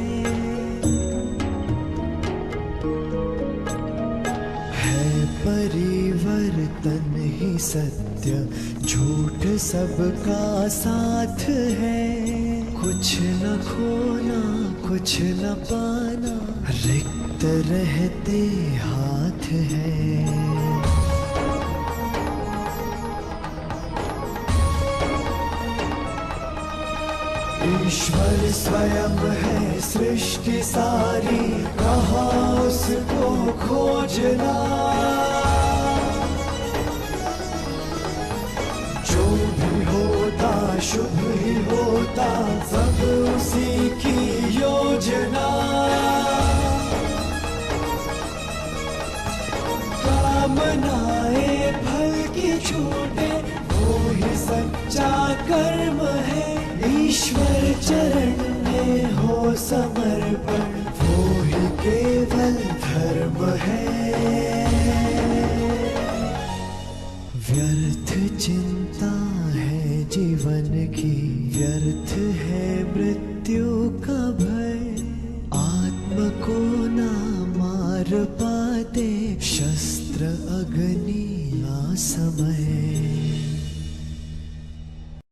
परिवर्तन ही सत्य, झूठ सबका साथ है। कुछ न खोना कुछ न पाना, रिक्त रहते हाथ है। ईश्वर स्वयं है सृष्टि सारी, कहाँ उसको खोजना। जो भी होता शुभ ही होता, सब उसी की योजना। कामनाएं फल की छूटे, वो ही सच्चा कर्म है। ईश्वर चरण में हो समर्पण, वो ही केवल धर्म है। व्यर्थ चिंता है जीवन की, व्यर्थ है मृत्यु का भय। आत्म को ना मार पाते शस्त्र अग्नि ना समय।